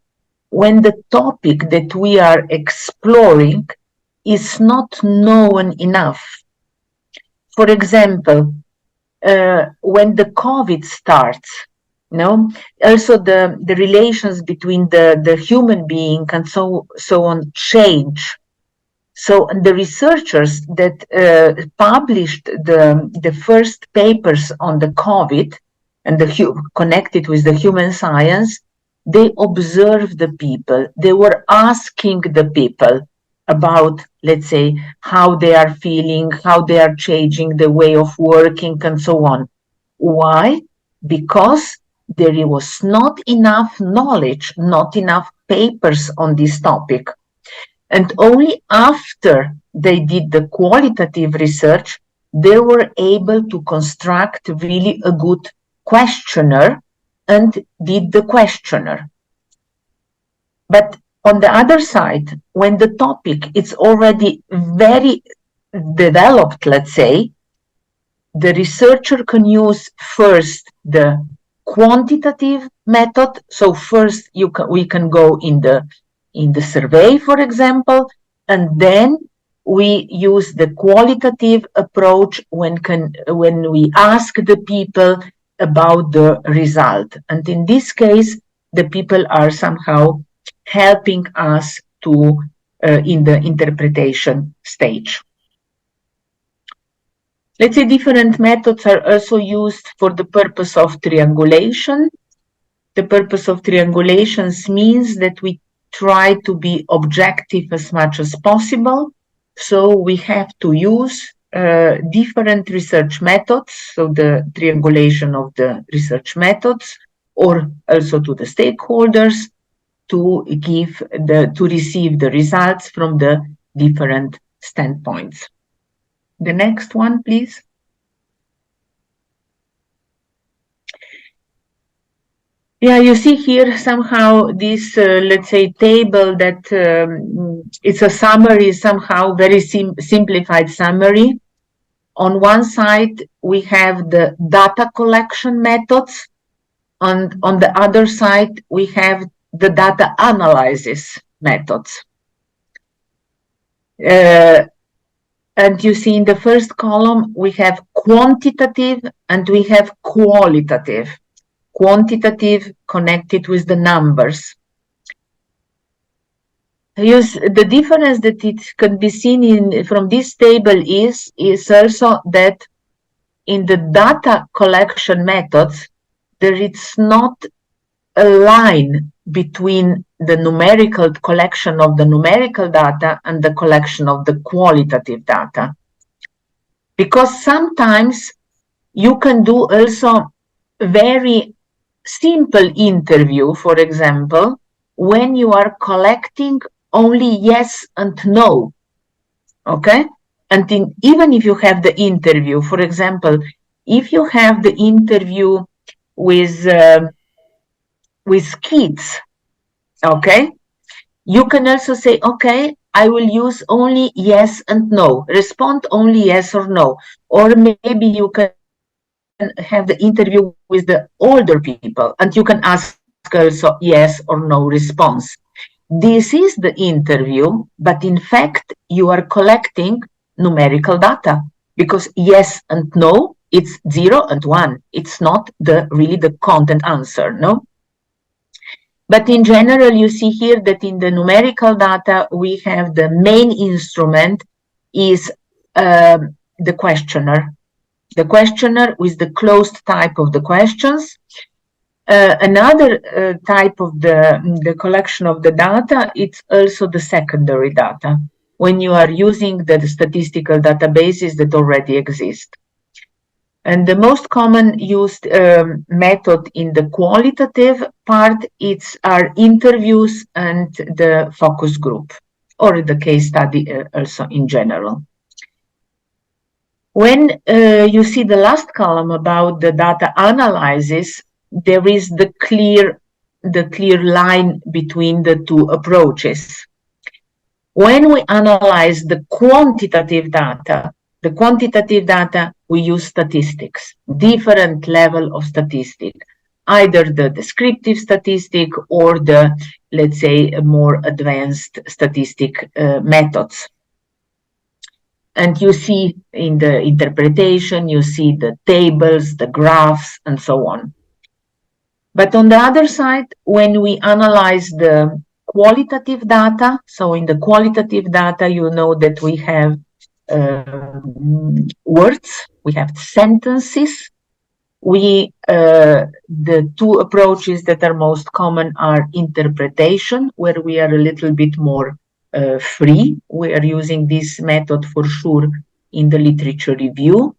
[SPEAKER 6] when the topic that we are exploring is not known enough. For example, when the COVID starts, also the relations between the human being and so on change. So the researchers that published the first papers on the COVID and connected with the human science, they observed the people. They were asking the people about, let's say, how they are feeling, how they are changing the way of working, and so on. Why? Because there was not enough knowledge, not enough papers on this topic. And only after they did the qualitative research, they were able to construct really a good questionnaire and did the questionnaire. But on the other side, when the topic is already very developed, let's say, the researcher can use first the quantitative method. So first we can go in the survey, for example, and then we use the qualitative approach when we ask the people about the result. And in this case, the people are somehow helping us to in the interpretation stage. Let's say different methods are also used for the purpose of triangulation. The purpose of triangulations means that we try to be objective as much as possible. So we have to use different research methods, so the triangulation of the research methods, or also to the stakeholders to receive the results from the different standpoints. The next one, please. Yeah, you see here somehow this, let's say, table that it's a summary, somehow very simplified summary. On one side, we have the data collection methods. On the other side, we have the data analysis methods. And you see in the first column, we have quantitative and we have qualitative. Quantitative connected with the numbers. The difference that it can be seen from this table is also that in the data collection methods, there is not a line between the numerical collection of the numerical data and the collection of the qualitative data. Because sometimes you can do also very simple interview, for example, when you are collecting only yes and no, okay? And even if you have the interview, for example, if you have the interview with kids, okay, you can also say, okay, I will use only yes and no, respond only yes or no, or maybe you can have the interview with the older people and you can ask also yes or no response. This is the interview, but in fact, you are collecting numerical data because yes and no, it's 0 and 1. It's not really the content answer, no? But in general, you see here that in the numerical data, we have the main instrument is the questionnaire. The questionnaire with the closed type of the questions. Another type of the collection of the data, it's also the secondary data, when you are using the statistical databases that already exist. And the most common used method in the qualitative part, are interviews and the focus group, or the case study also in general. When you see the last column about the data analysis, there is the clear line between the two approaches. When we analyze the quantitative data, we use statistics, different level of statistic, either the descriptive statistic or the, let's say, more advanced statistic methods. And you see in the interpretation, you see the tables, the graphs, and so on. But on the other side, when we analyze the qualitative data, so in the qualitative data, you know that we have words, we have sentences. The two approaches that are most common are interpretation, where we are a little bit more free. We are using this method for sure in the literature review.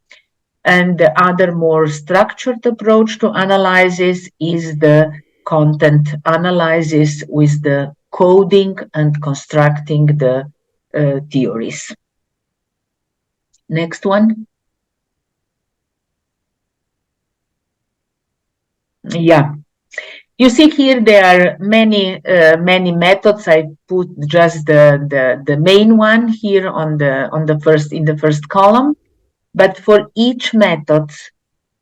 [SPEAKER 6] And the other more structured approach to analysis is the content analysis with the coding and constructing the theories. Next one. Yeah. You see here there are many methods. I put just the main one here in the first column. But for each method,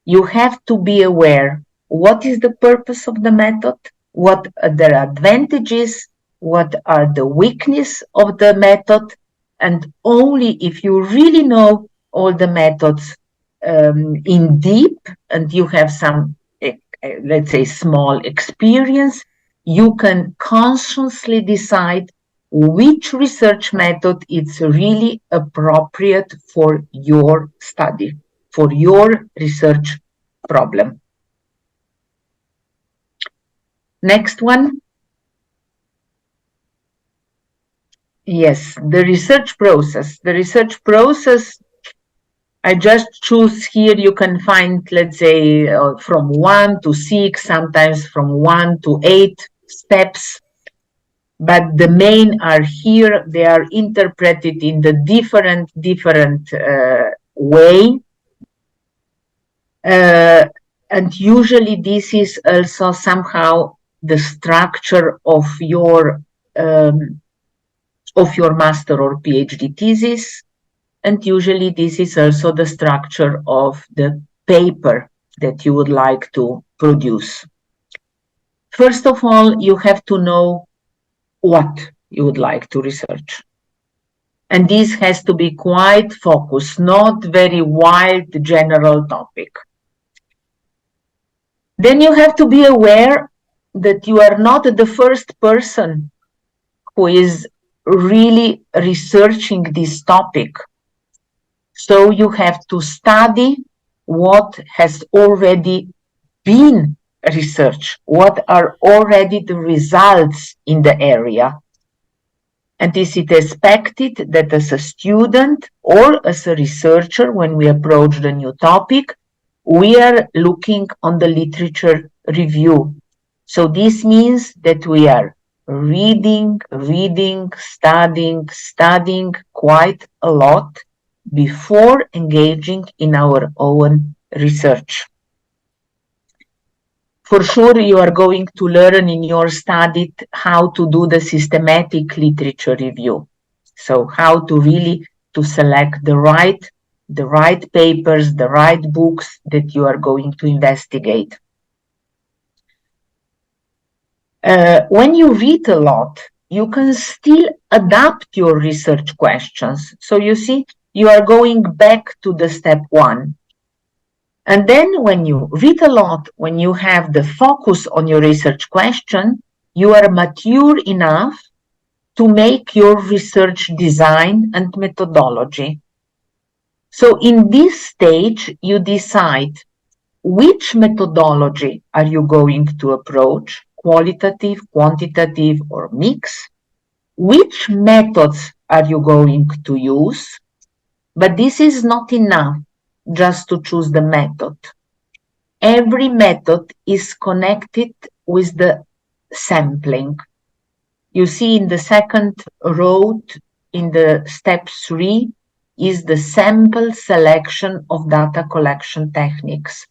[SPEAKER 6] you have to be aware what is the purpose of the method, what are the advantages, what are the weaknesses of the method, and only if you really know all the methods in deep and you have some, let's say, small experience, you can consciously decide which research method is really appropriate for your study, for your research problem. Next one. Yes, the research process. The research process, I just choose here, you can find, let's say, from 1 to 6, sometimes from 1 to 8 steps. But the main are here. They are interpreted in the different way. and usually this is also somehow the structure of your master or PhD thesis, and usually this is also the structure of the paper that you would like to produce. First of all, you have to know what you would like to research. And this has to be quite focused, not very wide general topic. Then you have to be aware that you are not the first person who is really researching this topic. So you have to study what has already been researched, what are already the results in the area. And is it expected that as a student or as a researcher, when we approach the new topic, we are looking on the literature review? So this means that we are reading, studying quite a lot before engaging in our own research. For sure, you are going to learn in your study how to do the systematic literature review. So how to really to select the right papers, the right books that you are going to investigate. When you read a lot, you can still adapt your research questions. So you see, you are going back to the step 1. And then when you read a lot, when you have the focus on your research question, you are mature enough to make your research design and methodology. So in this stage, you decide which methodology are you going to approach, qualitative, quantitative, or mix? Which methods are you going to use? But this is not enough just to choose the method. Every method is connected with the sampling. You see in the second row, in the step 3, is the sample selection of data collection techniques.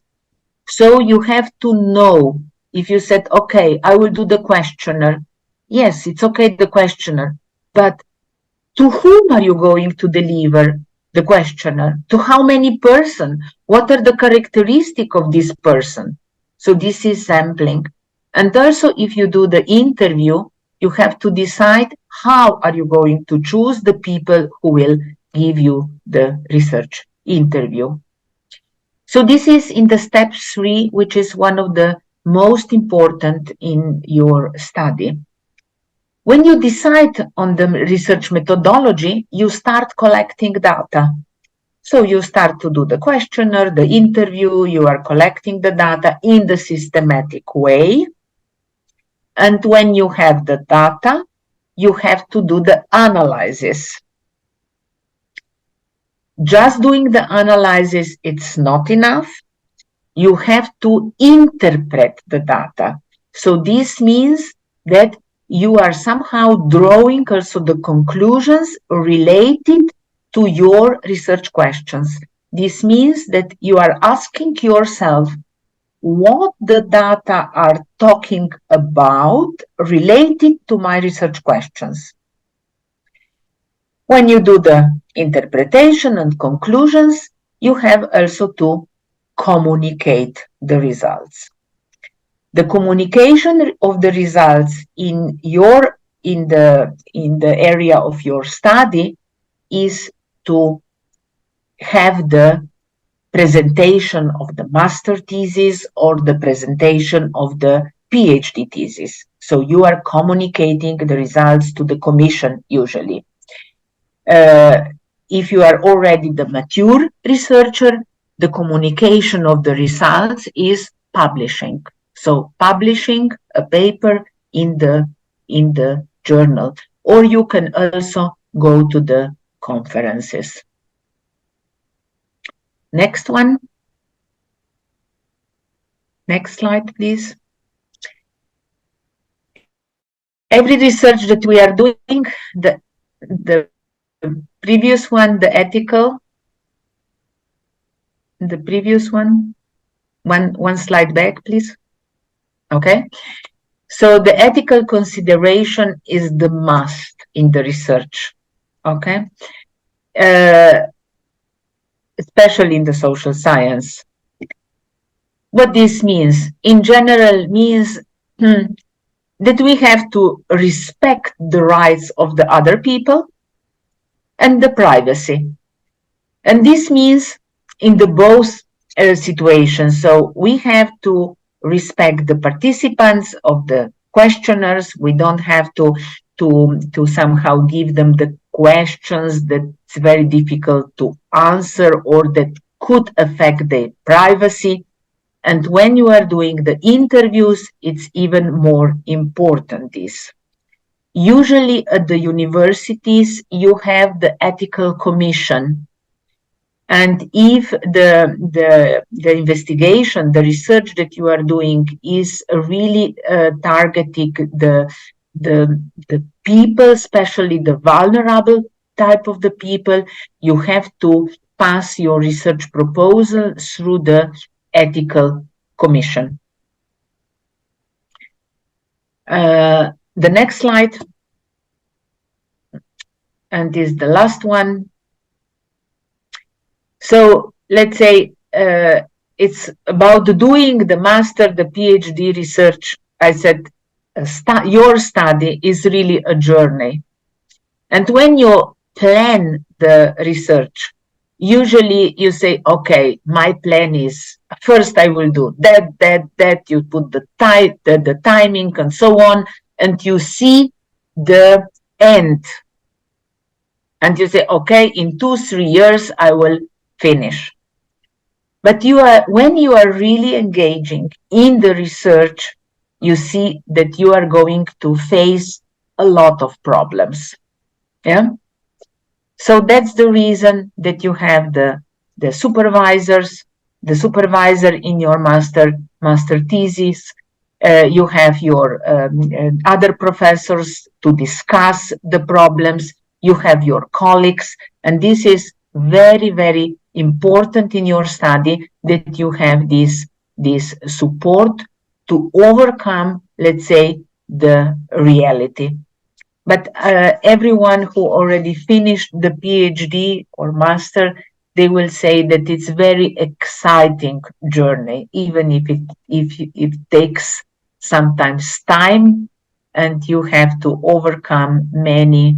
[SPEAKER 6] So you have to know, if you said, okay, I will do the questionnaire. Yes, it's okay, the questionnaire, but to whom are you going to deliver the questionnaire? To how many persons? What are the characteristics of this person? So this is sampling. And also, if you do the interview, you have to decide how are you going to choose the people who will give you the research interview. So this is in the step 3, which is one of the most important in your study. When you decide on the research methodology, you start collecting data. So you start to do the questionnaire, the interview, you are collecting the data in the systematic way. And when you have the data, you have to do the analysis. Just doing the analysis, it's not enough. You have to interpret the data. So this means that you are somehow drawing also the conclusions related to your research questions. This means that you are asking yourself what the data are talking about related to my research questions. When you do the interpretation and conclusions, you have also to communicate the results. The communication of the results in the area of your study is to have the presentation of the master thesis or the presentation of the PhD thesis. So you are communicating the results to the commission usually. If you are already the mature researcher, the communication of the results is publishing. So publishing a paper in the journal, or you can also go to the conferences. Next one. Next slide, please. Every research that we are doing, the previous one, the ethical, the previous one. One slide back, please. Okay. So the ethical consideration is the must in the research. Okay. Especially in the social science. What this means, in general, means that we have to respect the rights of the other people and the privacy. And this means in the both situations. So we have to respect the participants of the questionnaires. We don't have to somehow give them the questions that's very difficult to answer or that could affect their privacy. And when you are doing the interviews, it's even more important this. Usually at the universities, you have the ethical commission. And if the investigation, the research that you are doing is really targeting the people, especially the vulnerable type of the people, you have to pass your research proposal through the ethical commission. The next slide, and this is the last one. So let's say it's about doing the master, the PhD research. I said your study is really a journey. And when you plan the research, usually you say, okay, my plan is first I will do that, you put the timing and so on, and you see the end. And you say, okay, in 2-3 years, I will finish. But when you are really engaging in the research, you see that you are going to face a lot of problems. Yeah. So that's the reason that you have the supervisors, the supervisor in your master thesis. You have your other professors to discuss the problems. You have your colleagues, and this is very, very important in your study that you have this support to overcome, let's say, the reality. But everyone who already finished the PhD or master, they will say that it's very exciting journey, even if it takes sometimes time, and you have to overcome many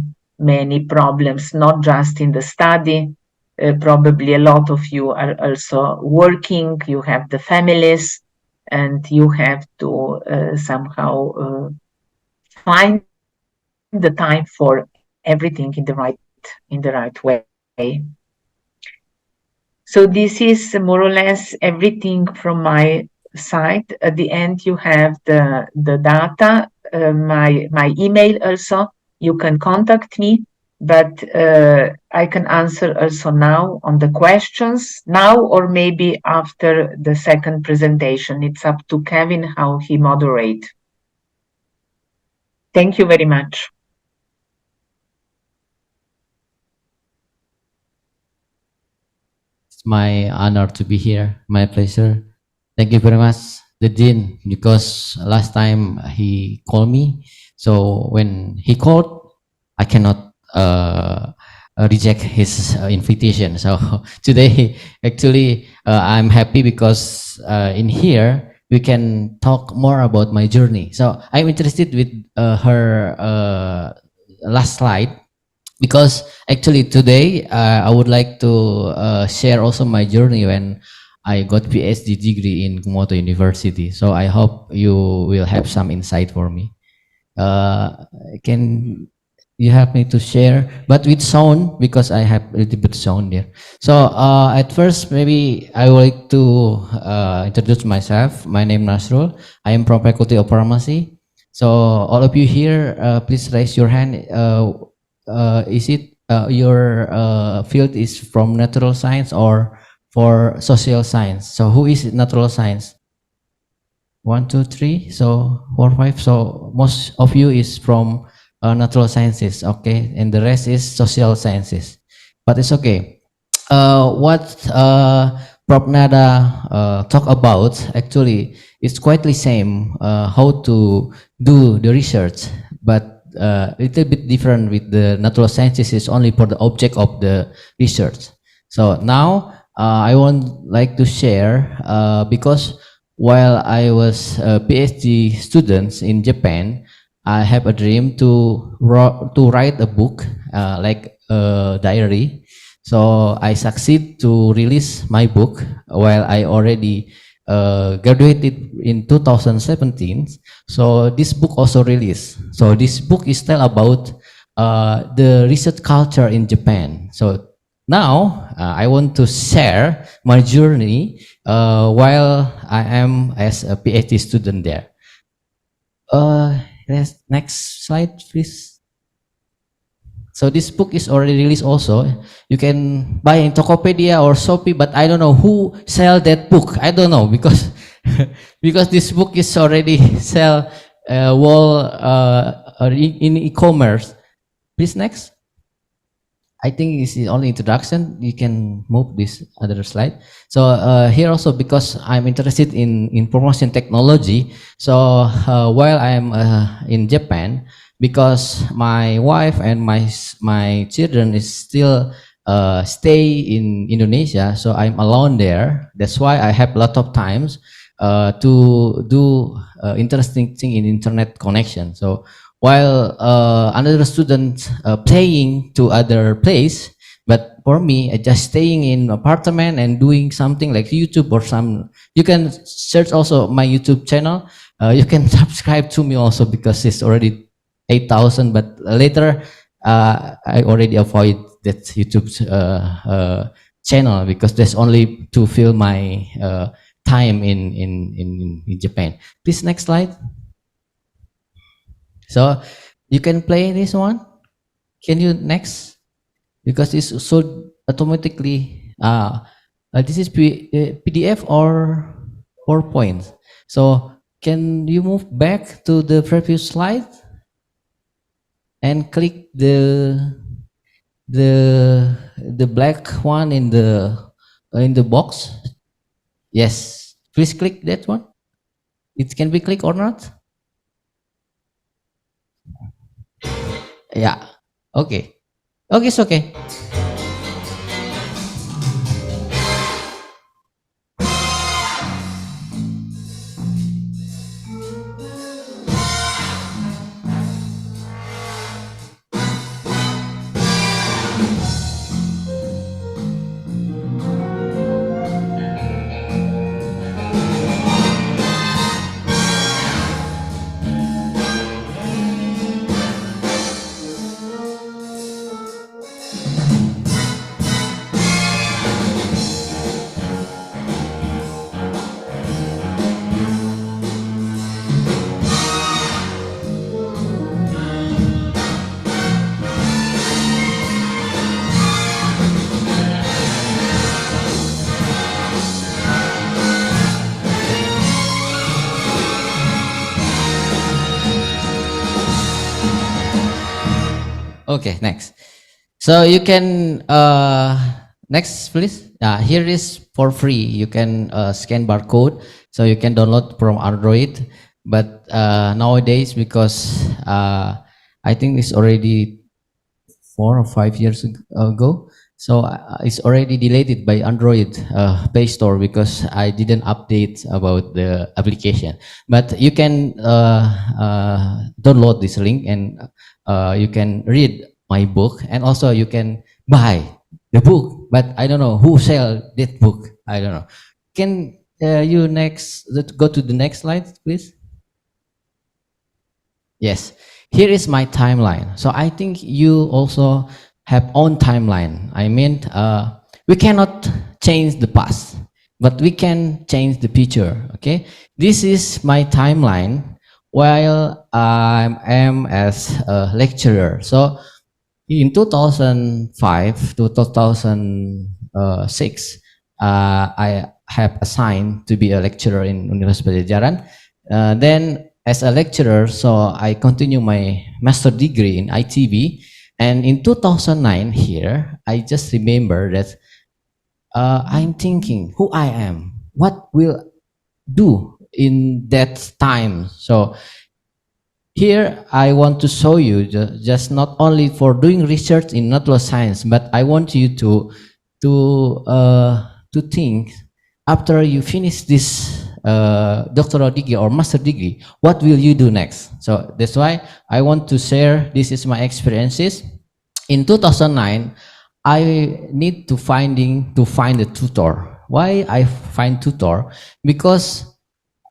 [SPEAKER 6] problems, not just in the study. Probably a lot of you are also working, you have the families, and you have to somehow find the time for everything in the right way. So this is more or less everything from my side. At the end, you have the data, my email also. You can contact me, but I can answer also now on the questions now, or maybe after the second presentation. It's up to Kevin how he moderate. Thank you very much.
[SPEAKER 7] It's my honor to be here. My pleasure. Thank you very much, the Dean, because last time he called me. So when he called, I cannot reject his invitation. So today, actually, I'm happy because in here, we can talk more about my journey. So I'm interested with her last slide, because actually today I would like to share also my journey when I got PhD degree in Kumamoto University. So I hope you will have some insight for me. Can you help me to share, but with sound, because I have a little bit sound there. So at first, maybe I would like to introduce myself. My name is Nasrul. I am from Faculty of Pharmacy. So all of you here, please raise your hand. Is it your field is from natural science or for social science? So who is natural science? 1, 2, 3, so 4, 5. So most of you is from natural sciences, okay, and the rest is social sciences. But it's okay. What Prof. Nada talk about, actually, it's quite the same how to do the research, but a little bit different with the natural sciences is only for the object of the research. So now I would like to share because while I was a PhD student in Japan, I have a dream to write a book like a diary. So I succeed to release my book while I already graduated in 2017. So this book also released. So this book is tell about the research culture in Japan. So now I want to share my journey while I am as a PhD student there. Next slide, please. So this book is already released also. You can buy in Tokopedia or Shopee, but I don't know who sell that book. I don't know because because this book is already sell in e-commerce. Please next. I think this is only introduction. You can move this other slide. So here also, because I'm interested in information technology. So while I'm in Japan, because my wife and my children is still stay in Indonesia, so I'm alone there. That's why I have a lot of times to do interesting thing in internet connection. So while another student playing to other place, but for me, just staying in apartment and doing something like YouTube or some. You can search also my YouTube channel. You can subscribe to me also because it's already 8,000, but later I already avoid that YouTube channel because there's only to fill my time in Japan. Please next slide. So you can play this one. Can you next? Because it's so automatically. This is PDF or PowerPoint. So can you move back to the previous slide and click the black one in the box? Yes. Please click that one. It can be clicked or not? Yeah. Okay. Okay, it's okay. Okay, next. So you can next please. Here is for free. You can scan barcode, so you can download from Android. But nowadays, because I think it's already 4 or 5 years ago, so it's already deleted by Android Play Store because I didn't update about the application. But you can download this link and you can read my book, and also you can buy the book. But I don't know who sell that book. I don't know. Can you next? Let's go to the next slide, please. Yes, here is my timeline. So I think you also have own timeline. I mean, we cannot change the past, but we can change the future. Okay, this is my timeline while I am as a lecturer. So in 2005 to 2006, I have assigned to be a lecturer in Universitas Padjadjaran. Then as a lecturer, so I continue my master degree in ITB. And in 2009 here, I just remember that I'm thinking who I am, what will do in that time. So here I want to show you just not only for doing research in natural science, but I want you to think after you finish this doctoral degree or master degree, what will you do next? So that's why I want to share. This is my experiences. In 2009, I need to find a tutor. Why I find tutor? Because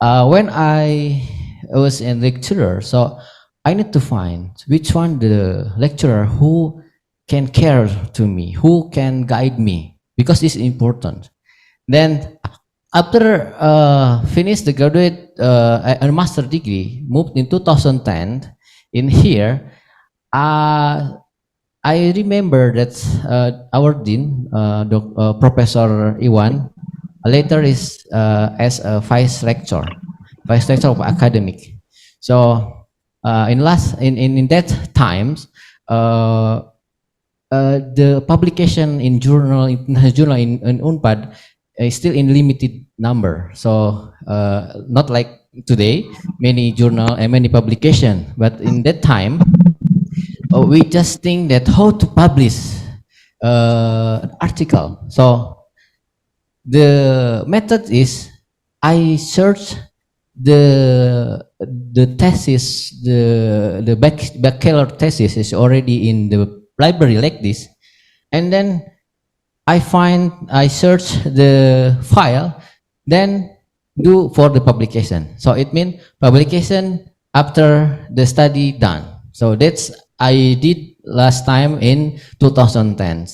[SPEAKER 7] when I was a lecturer, so I need to find which one the lecturer who can care to me, who can guide me, because it's important. Then after finish the graduate a master degree, moved in 2010 in here. I remember that our dean, Professor Iwan, later is as a vice rector of academic. So in that times, the publication in journal in Unpad is still in limited number. So not like today, many journal and many publication. But in that time, we just think that how to publish article. So the method is I search the thesis, the bachelor thesis is already in the library like this, and then I search the file, then do for the publication. So it means publication after the study done. So that's I did last time in 2010,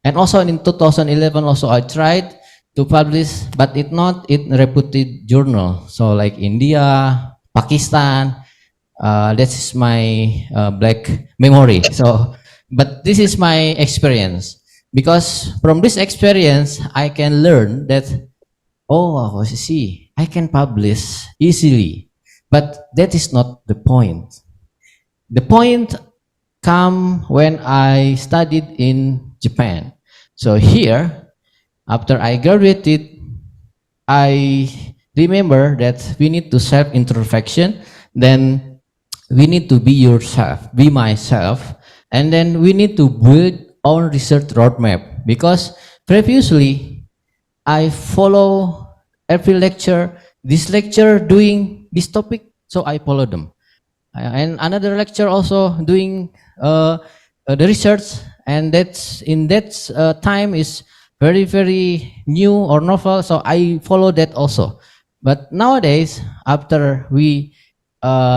[SPEAKER 7] and also in 2011 also I tried to publish, but it not in reputed journal. So like India, Pakistan, that is my black memory. So, but this is my experience, because from this experience I can learn that, oh, I see, I can publish easily, but that is not the point. The point come when I studied in Japan. So here, after I graduated, I remember that we need to self-introspection, then we need to be yourself, be myself, and then we need to build our research roadmap, because previously I follow every lecture, this lecture doing this topic, so I follow them. And another lecture also doing the research, and that's in that time is very new or novel, so I follow that also. But nowadays, after we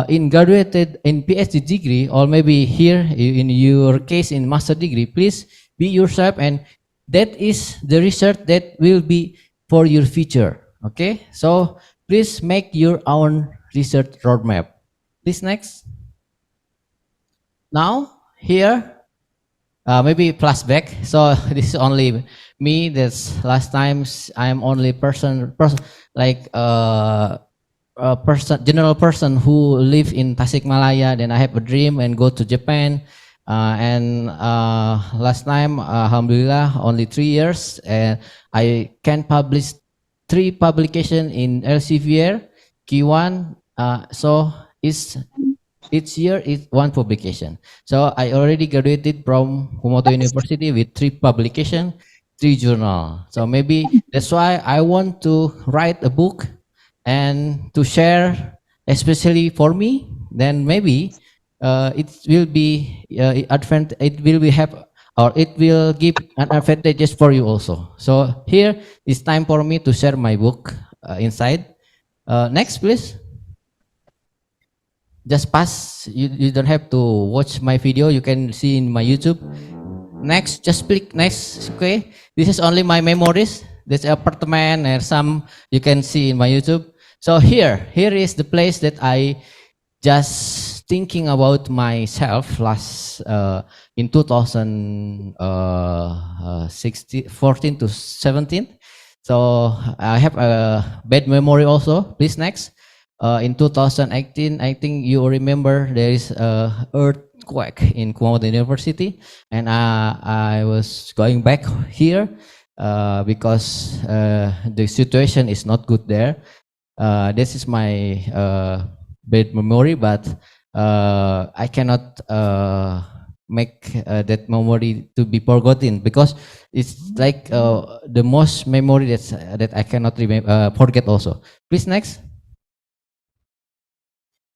[SPEAKER 7] in graduated in PhD degree, or maybe here in your case in master degree, please be yourself, and that is the research that will be for your future. Okay, so please make your own research roadmap. Please next. Now here maybe flashback. So this is only me. That's last times I'm only person like a general person who live in Tasikmalaya. Then I have a dream and go to Japan. And last time, alhamdulillah, only 3 years, and I can publish 3 publication in Elsevier, Q1. So each year is 1 publication. So I already graduated from Kumamoto University with 3 publication, 3 journal. So maybe that's why I want to write a book and to share, especially for me. Then maybe it will be it will be have, or it will give an advantages for you also. So here it's time for me to share my book inside. Next, please. Just pass. You don't have to watch my video. You can see in my YouTube. Next, just click next. Okay, this is only my memories. This apartment and some you can see in my YouTube. So here is the place that I just thinking about myself last in 2014 to 17. So I have a bad memory also. Please next. In 2018, I think you remember there is a earthquake in Kumamoto University, and I was going back here. because the situation is not good there. This is my bad memory, but I cannot make that memory to be forgotten, because it's like the most memory that I cannot forget also. Please next.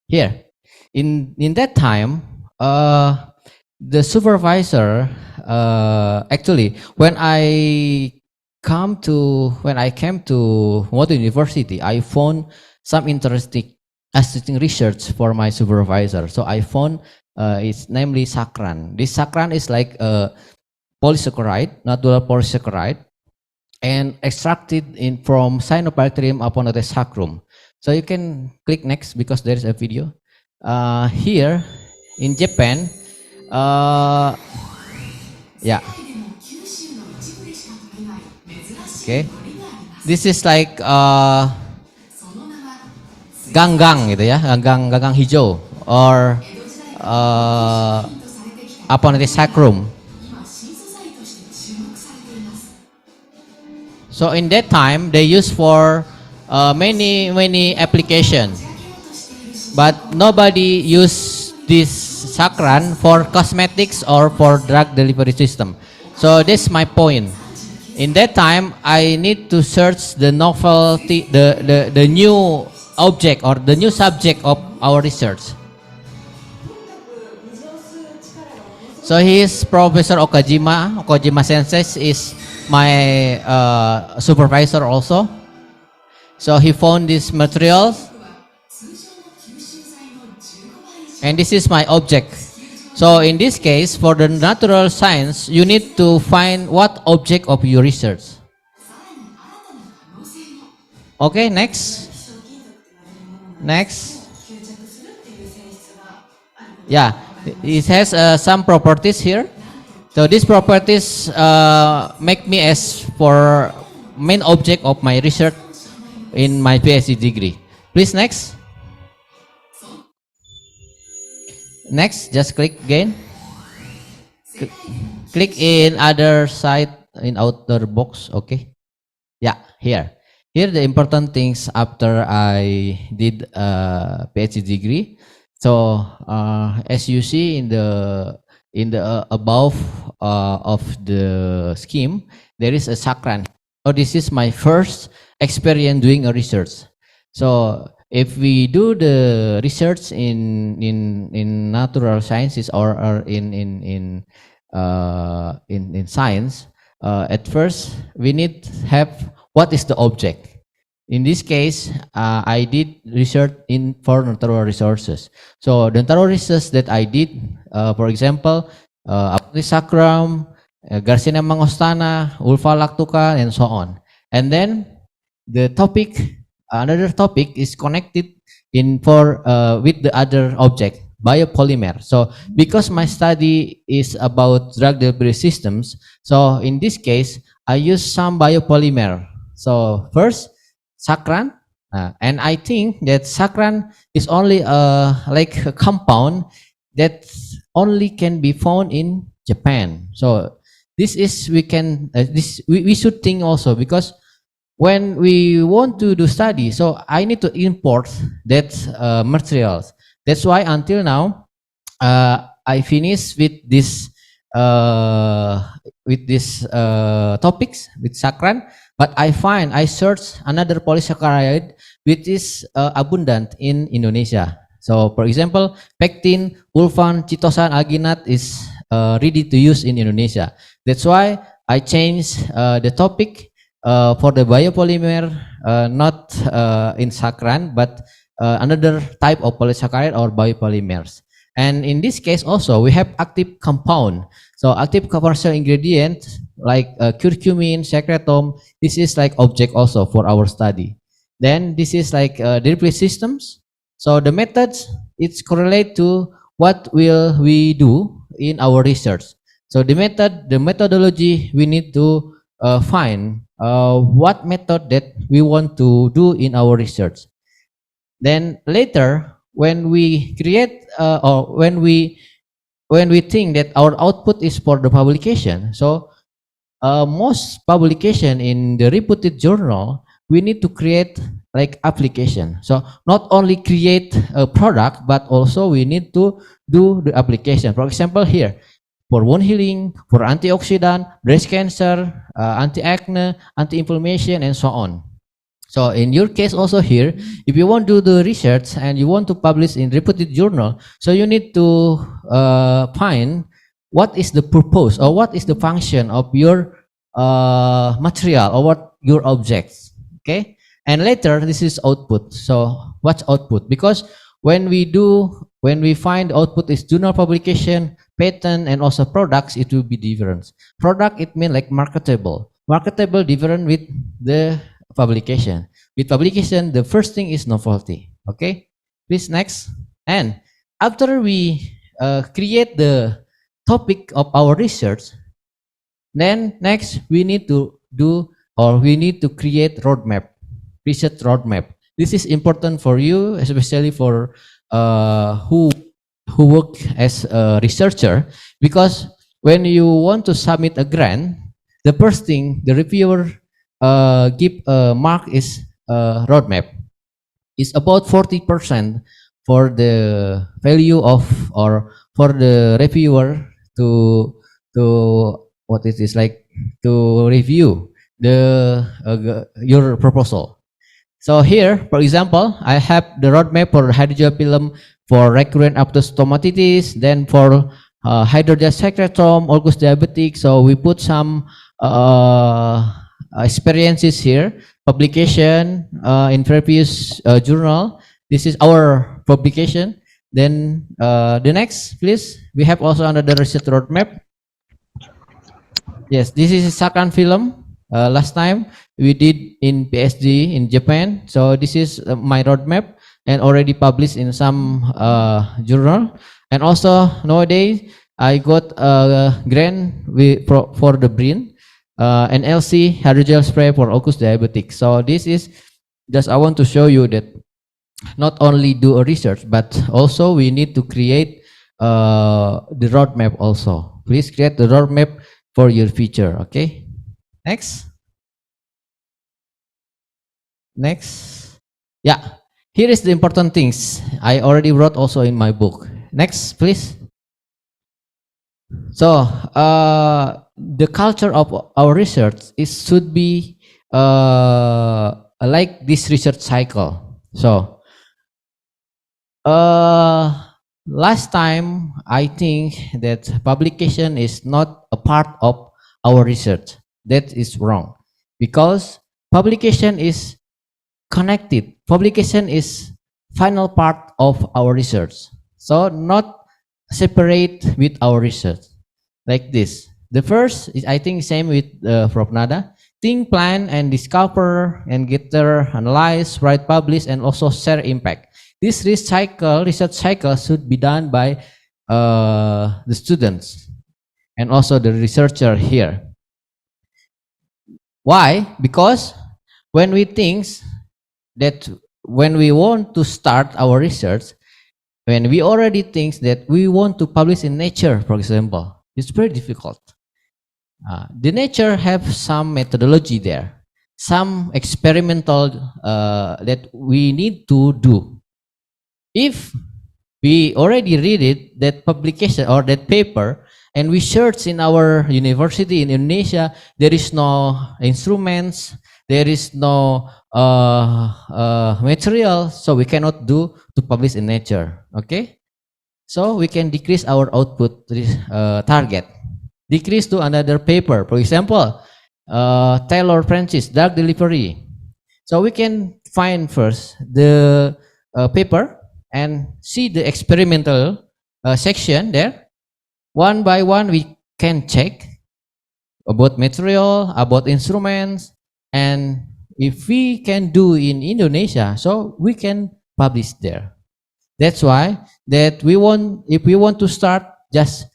[SPEAKER 7] Here, in that time, the supervisor actually when I came to Moto University, I found some interesting research for my supervisor. So I found it's namely saccharan. This saccharan is like a polysaccharide, natural polysaccharide, and extracted from Cyanobacterium aponotes saccharum. So you can click next because there is a video. Here in Japan, yeah. Okay. This is like ganggang gitu ya, ganggang hijau or aponotes saccharum. So in that time they use for many applications, but nobody use this saccharan for cosmetics or for drug delivery system. So that's my point. In that time, I need to search the novelty, the new object or the new subject of our research. So he's Professor Okajima. Okajima Sensei is my supervisor also. So he found these materials, and this is my object. So in this case, for the natural science, you need to find what object of your research. Okay, next. Yeah, it has some properties here. So these properties make me as for main object of my research in my PhD degree. Please next. Next, just click again. Click in other side in outer box. Okay. Yeah, here. Here the important things after I did a PhD degree. So as you see in the above of the scheme, there is a saccharan. So this is my first experience doing a research. So if we do the research in natural sciences or in science, at first we need to have what is the object. In this case, I did research for natural resources. So the natural research that I did, for example, Aponotes saccharum, Garcinia mangostana, Ulva lactuca, and so on. And then the topic, another topic is connected with the other object, biopolymer. So because my study is about drug delivery systems, so in this case I use some biopolymer. So first saccharan, and I think that saccharan is only like a compound that only can be found in Japan. So this is we should think also, because when we want to do study, so I need to import that materials. That's why until now I finished with this topics with saccharan, but I search another polysaccharide which is abundant in Indonesia. So for example, pectin, ulfan, chitosan, alginat is ready to use in Indonesia. That's why I changed the topic for the biopolymer, not in saccharan, but another type of polysaccharide or biopolymers. And in this case also we have active compound. So active commercial ingredient like curcumin, secretum, this is like object also for our study. Then this is like delivery systems. So the methods, it's correlate to what will we do in our research. So the methodology, we need to find what method that we want to do in our research. Then later, when we create or when we think that our output is for the publication, so most publication in the reputed journal, we need to create like application. So not only create a product, but also we need to do the application. For example, here, for wound healing, for antioxidant, breast cancer, anti-acne, anti-inflammation, and so on. So in your case also here, if you want to do the research and you want to publish in reputed journal, so you need to find what is the purpose or what is the function of your material or what your objects. Okay, and later this is output. So what's output? Because when we find output is journal publication, patent, and also products, it will be different. Product, it means like marketable. Marketable different with the publication. With publication, the first thing is novelty. Okay, please next. And after we create the topic of our research, then next we need to do or we need to create roadmap, research roadmap. This is important for you, especially for who work as a researcher, because when you want to submit a grant, the first thing the reviewer give a mark is roadmap. It's about 40% for the value of or for the reviewer to what it is like to review the your proposal. So here, for example, I have the roadmap for hydrogel film for recurrent after stomatitis, then for hydrogel secretome, August diabetic. So we put some experiences here, publication in previous journal. This is our publication. Then the next, please. We have also another research roadmap. Yes, this is Sakan film. Last time we did in PSD in Japan. So this is my roadmap and already published in some journal. And also nowadays I got a grant for the brain, an LC hydrogel spray for August diabetic. So this is just I want to show you that not only do a research, but also we need to create the roadmap also. Please create the roadmap for your future. Okay. Next. Next. Yeah. Here is the important things I already wrote also in my book. Next, please. So the culture of our research should be like this research cycle. So last time I think that publication is not a part of our research. That is wrong, because publication is connected. Publication is final part of our research. So not separate with our research like this. The first is I think same with Prof. Nada. Think, plan, and discover, and gather, analyze, write, publish, and also share impact. This research cycle should be done by the students and also the researcher here. Why? Because when we think that when we want to start our research, when we already think that we want to publish in Nature, for example, it's very difficult. The Nature have some methodology there, some experimental that we need to do. If we already read it, that publication or that paper, and we search in our university in Indonesia, there is no instruments, there is no material, so we cannot do to publish in Nature. Okay, so we can decrease our output target, decrease to another paper. For example, Taylor Francis drug delivery. So we can find first the paper and see the experimental section there. One by one, we can check about material, about instruments, and if we can do in Indonesia, so we can publish there. That's why that if we want to start, just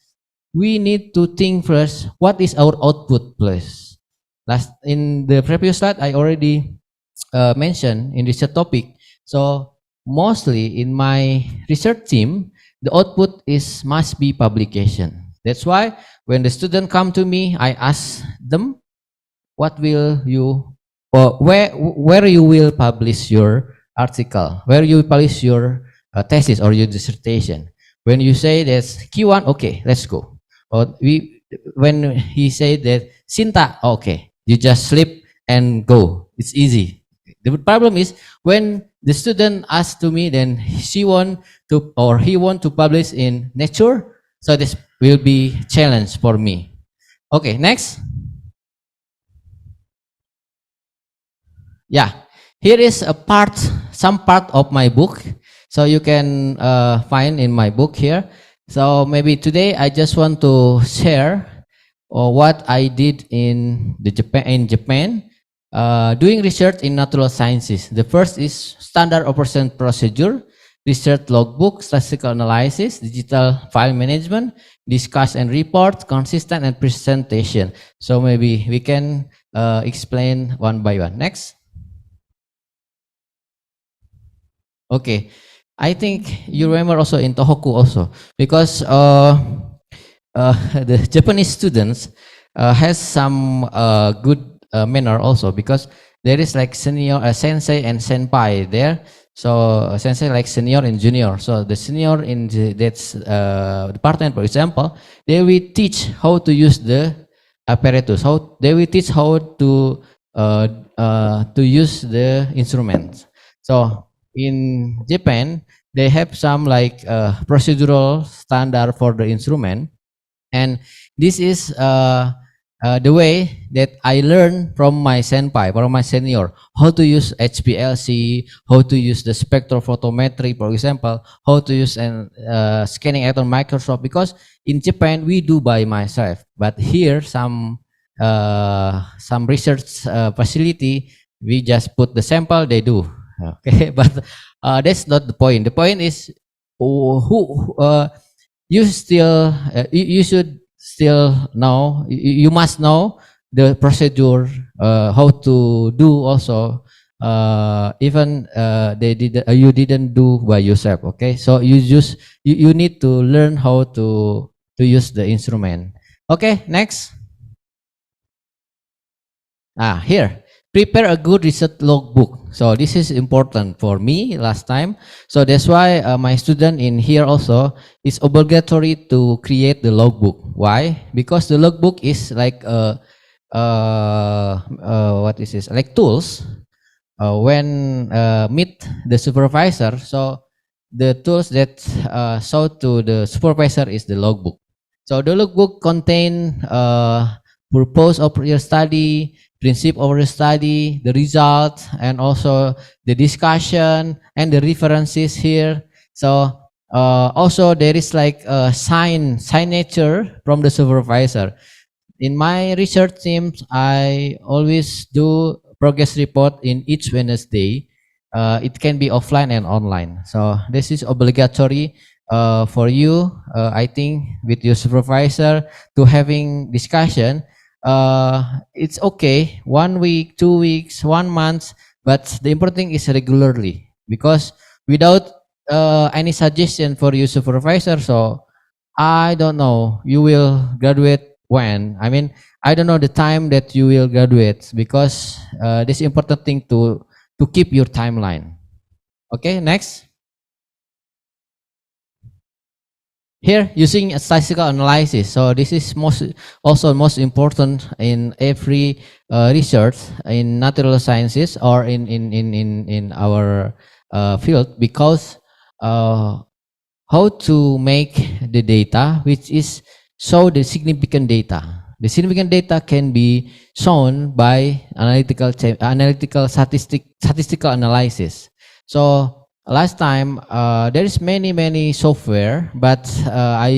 [SPEAKER 7] we need to think first, what is our output, please. In the previous slide, I already mentioned in research topic. So mostly in my research team, the output must be publication. That's why when the student come to me, I ask them, what will you, or where you will publish your article, where you publish your thesis or your dissertation. When you say that's Q1, okay, let's go. Or when he said that Sinta, okay, you just slip and go. It's easy. The problem is when the student asks to me, then she want to or he want to publish in Nature, so this will be challenge for me. Okay, next. Yeah, here is some part of my book. So you can find in my book here. So maybe today I just want to share what I did in Japan, doing research in natural sciences. The first is standard operation procedure, research logbook, statistical analysis, digital file management, discuss and report, consistent and presentation. So maybe we can explain one by one. Next. Okay, I think you remember also in Tohoku also, because the Japanese students has some good manner also, because there is like senior sensei and senpai there. So sensei like senior and junior. So the senior in that department, for example, they will teach how to use the apparatus. How they will teach how to use the instruments. So in Japan, they have some like procedural standard for the instrument, and this is the way that I learned from my senpai, from my senior, how to use HPLC, how to use the spectrophotometry, for example, how to use an scanning electron microscope. Because in Japan we do by myself, but here some research facility we just put the sample, they do. Okay, but that's not the point. The point is you still you should still know, you must know the procedure, how to do also, even you didn't do by yourself. Okay, so you need to learn how to use the instrument. Okay, next. Here, prepare a good research logbook. So this is important for me last time. So that's why my student in here also is obligatory to create the logbook. Why? Because the logbook is like what is this? Like tools. When meet the supervisor, so the tools that show to the supervisor is the logbook. So the logbook contain purpose of your study, principle of your study, the result, and also the discussion and the references here. So also there is like a signature from the supervisor. In my research teams, I always do progress report in each Wednesday. It can be offline and online. So this is obligatory for you, I think, with your supervisor to having discussion. It's okay, 1 week, 2 weeks, 1 month, but the important thing is regularly, because without any suggestion for your supervisor, so I don't know you will graduate when. I mean, I don't know the time that you will graduate, because this important thing to keep your timeline. Okay, next. Here, using a statistical analysis. So this is most important in every research in natural sciences or in our field, because how to make the data which is show the significant data. The significant data can be shown by analytical statistical analysis. So last time there is many software, but I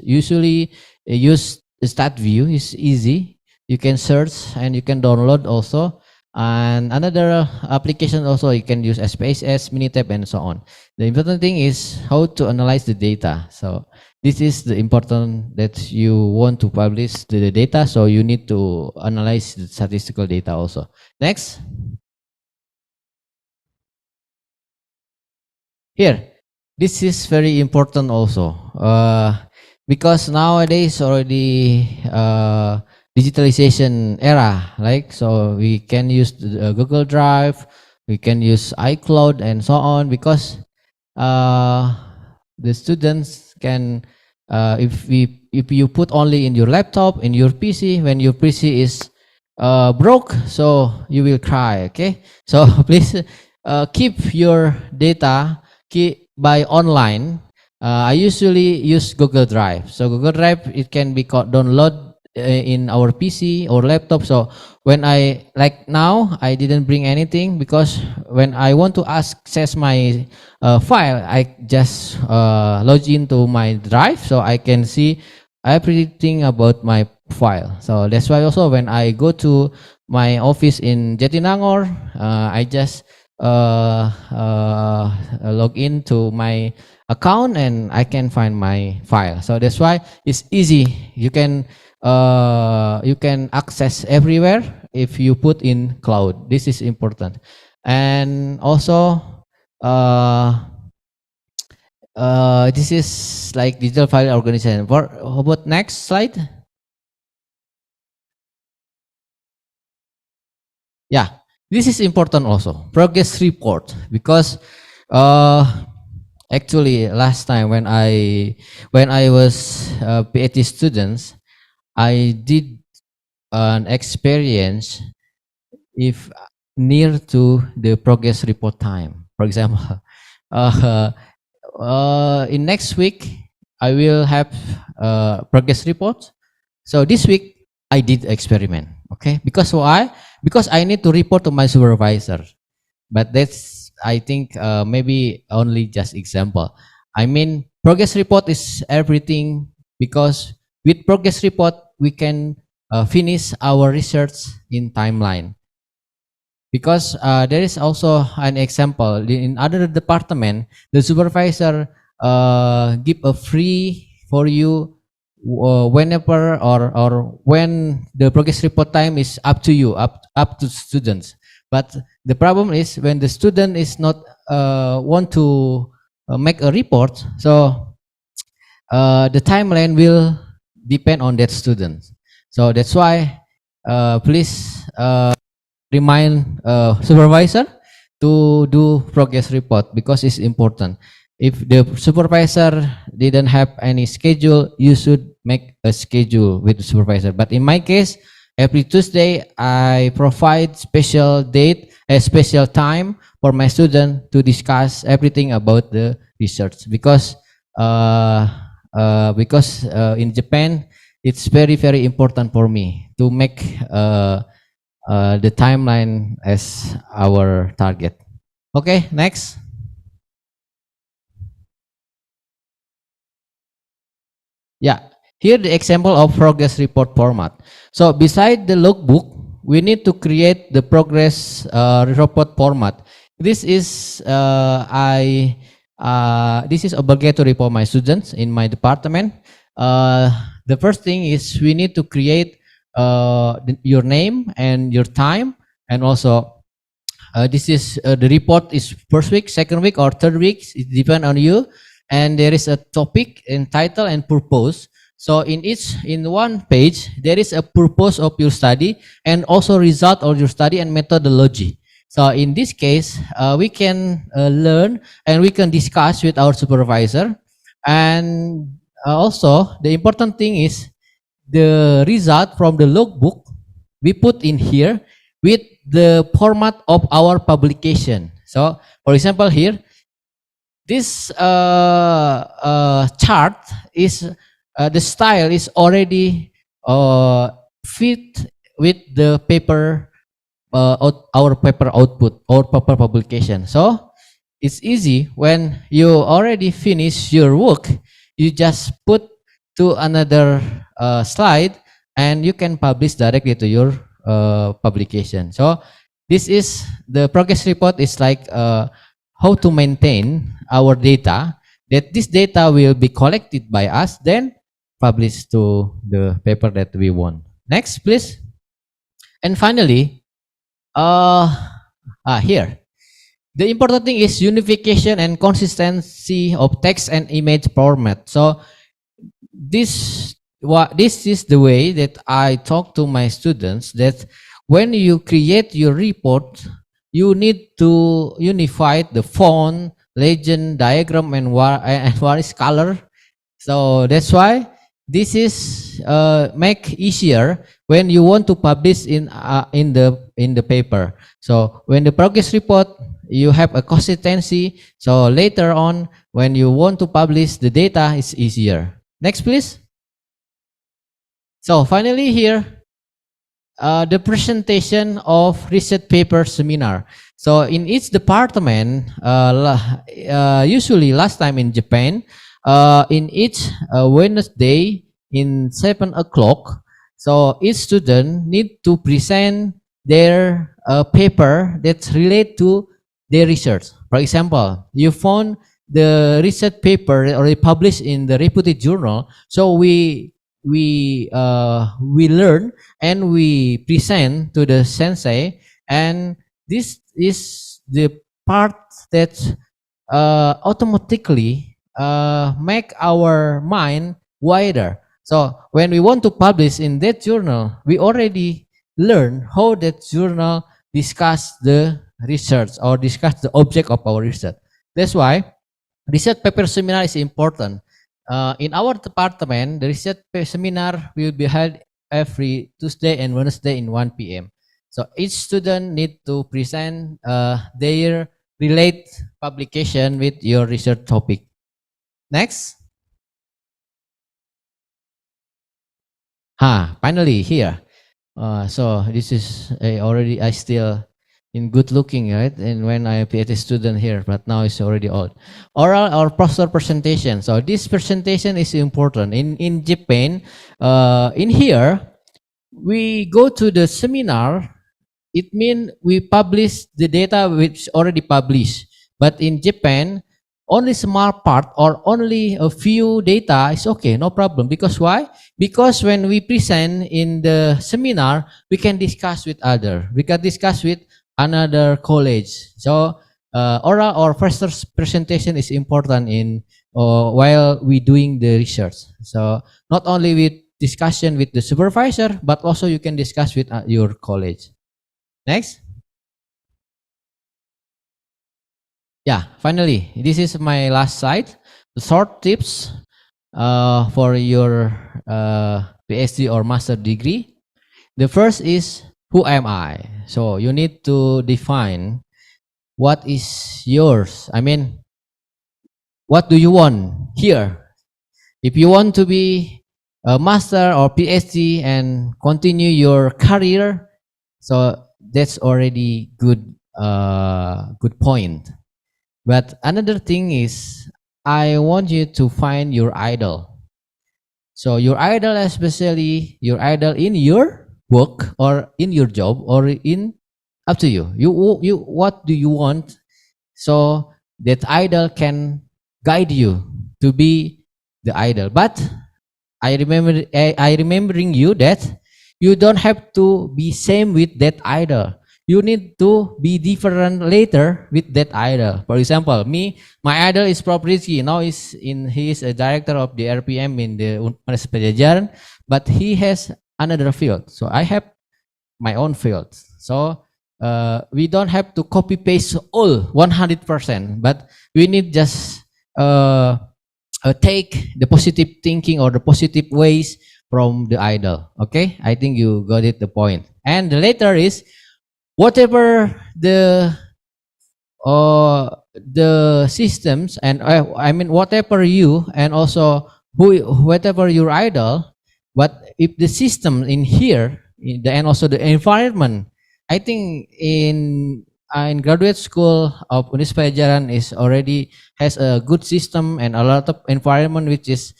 [SPEAKER 7] usually use StatView. It's easy. You can search and you can download also. And another application also, you can use SPSS, Minitab, and so on. The important thing is how to analyze the data. So this is the important that you want to publish the data. So you need to analyze the statistical data also. Next. Here, this is very important also. because nowadays already digitalization era, like so we can use Google Drive, we can use iCloud and so on, because the students can if you put only in your laptop, in your PC, when your PC is broke, so you will cry. Okay, so please keep your data by online. I usually use Google Drive. So Google Drive, it can be download in our PC or laptop. So when I, like now, I didn't bring anything because when I want to access my file, I just log into my drive so I can see everything about my file. So that's why also when I go to my office in Jatinangor, I just log into my account and I can find my file. So that's why it's easy. You can access everywhere if you put in cloud. This is important. And also this is like digital file organization. How about next slide? Yeah, this is important also, progress report, because actually last time when I was PhD students, I did an experience if near to the progress report time. For example, in next week I will have progress report. So this week I did experiment. Okay, because why? Because I need to report to my supervisor. But that's, I think, maybe only just example. I mean, progress report is everything, because with progress report we can finish our research in timeline. Because there is also an example in other department, the supervisor give a free for you whenever or when the progress report time is up to you, up to students. But the problem is when the student is not want to make a report, so the timeline will depend on that student. So that's why please remind supervisor to do progress report, because it's important. If the supervisor didn't have any schedule, you should make a schedule with the supervisor. But in my case, every Tuesday I provide special date, a special time for my student to discuss everything about the research, because in Japan it's very important for me to make the timeline as our target. Okay, next. Yeah, here the example of progress report format. So beside the logbook, we need to create the progress report format. This is this is obligatory for my students in my department. The first thing is we need to create your name and your time, and also this is the report is first week, second week, or third week. It depends on you. And there is a topic and title and purpose. So in one page there is a purpose of your study and also result of your study and methodology. So in this case we can learn and we can discuss with our supervisor. And also the important thing is the result from the logbook we put in here with the format of our publication. So for example here, this chart is the style is already fit with the paper our paper output or paper publication. So it's easy when you already finish your work, you just put to another slide and you can publish directly to your publication. So this is the progress report is like how to maintain our data, that this data will be collected by us, then published to the paper that we want. Next, please. And finally, here, the important thing is unification and consistency of text and image format. So this is the way that I talk to my students, that when you create your report, you need to unify the font, legend, diagram, and what is color. So that's why this is make easier when you want to publish in the paper. So when the progress report, you have a consistency. So later on, when you want to publish the data, it's easier. Next, please. So finally here, the presentation of research paper seminar. So in each department, usually last time in Japan, in each Wednesday in 7 o'clock, so each student need to present their paper that's related to their research. For example, you found the research paper already published in the reputed journal, so we learn and we present to the sensei, and this is the part that automatically make our mind wider. So when we want to publish in that journal, we already learn how that journal discuss the research or discuss the object of our research. That's why research paper seminar is important. In our department, the research seminar will be held every Tuesday and Wednesday in 1 p.m. So each student need to present their relate publication with your research topic. Next. Finally here. So this is I still in good looking, right? And when I am PhD student here, but now it's already old. Oral or poster presentation. So this presentation is important. In Japan, in here, we go to the seminar. It means we publish the data which already published. But in Japan, only small part or only a few data is okay, no problem. Because why? Because when we present in the seminar, we can discuss with other. We can discuss with another college. So oral or first presentation is important in while we doing the research. So not only with discussion with the supervisor, but also you can discuss with your college. Next. Yeah, finally, this is my last slide. The short tips for your PhD or master degree. The first is, who am I? So you need to define what is yours. I mean, what do you want here? If you want to be a master or PhD and continue your career, so that's already good point. But another thing is, I want you to find your idol. So your idol, especially your idol in your work or in your job or in, up to you. You what do you want? So that idol can guide you to be the idol. But I remembering you that you don't have to be same with that idol. You need to be different later with that idol. For example, my idol is Prof. Rizky. Now he is a director of the RPM in the Universitas Padjadjaran, but he has another field. So I have my own field. So we don't have to copy paste all 100%, but we need just take the positive thinking or the positive ways from the idol. Okay, I think you got it, the point. And the later is, whatever the systems and I mean whatever you and also whatever your idol, but if the system in here and also the environment, I think in graduate school of Universitas Padjadjaran is already has a good system and a lot of environment which is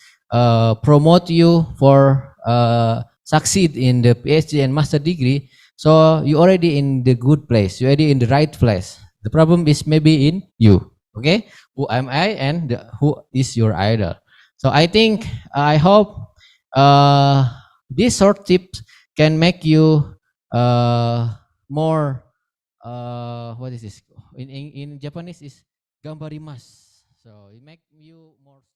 [SPEAKER 7] promote you for succeed in the PhD and master degree. So you already in the good place. You already in the right place. The problem is maybe in you. Okay, who am I and who is your idol? So I think I hope this short tips can make you more. What is this? In Japanese is gambarimasu. So it make you more.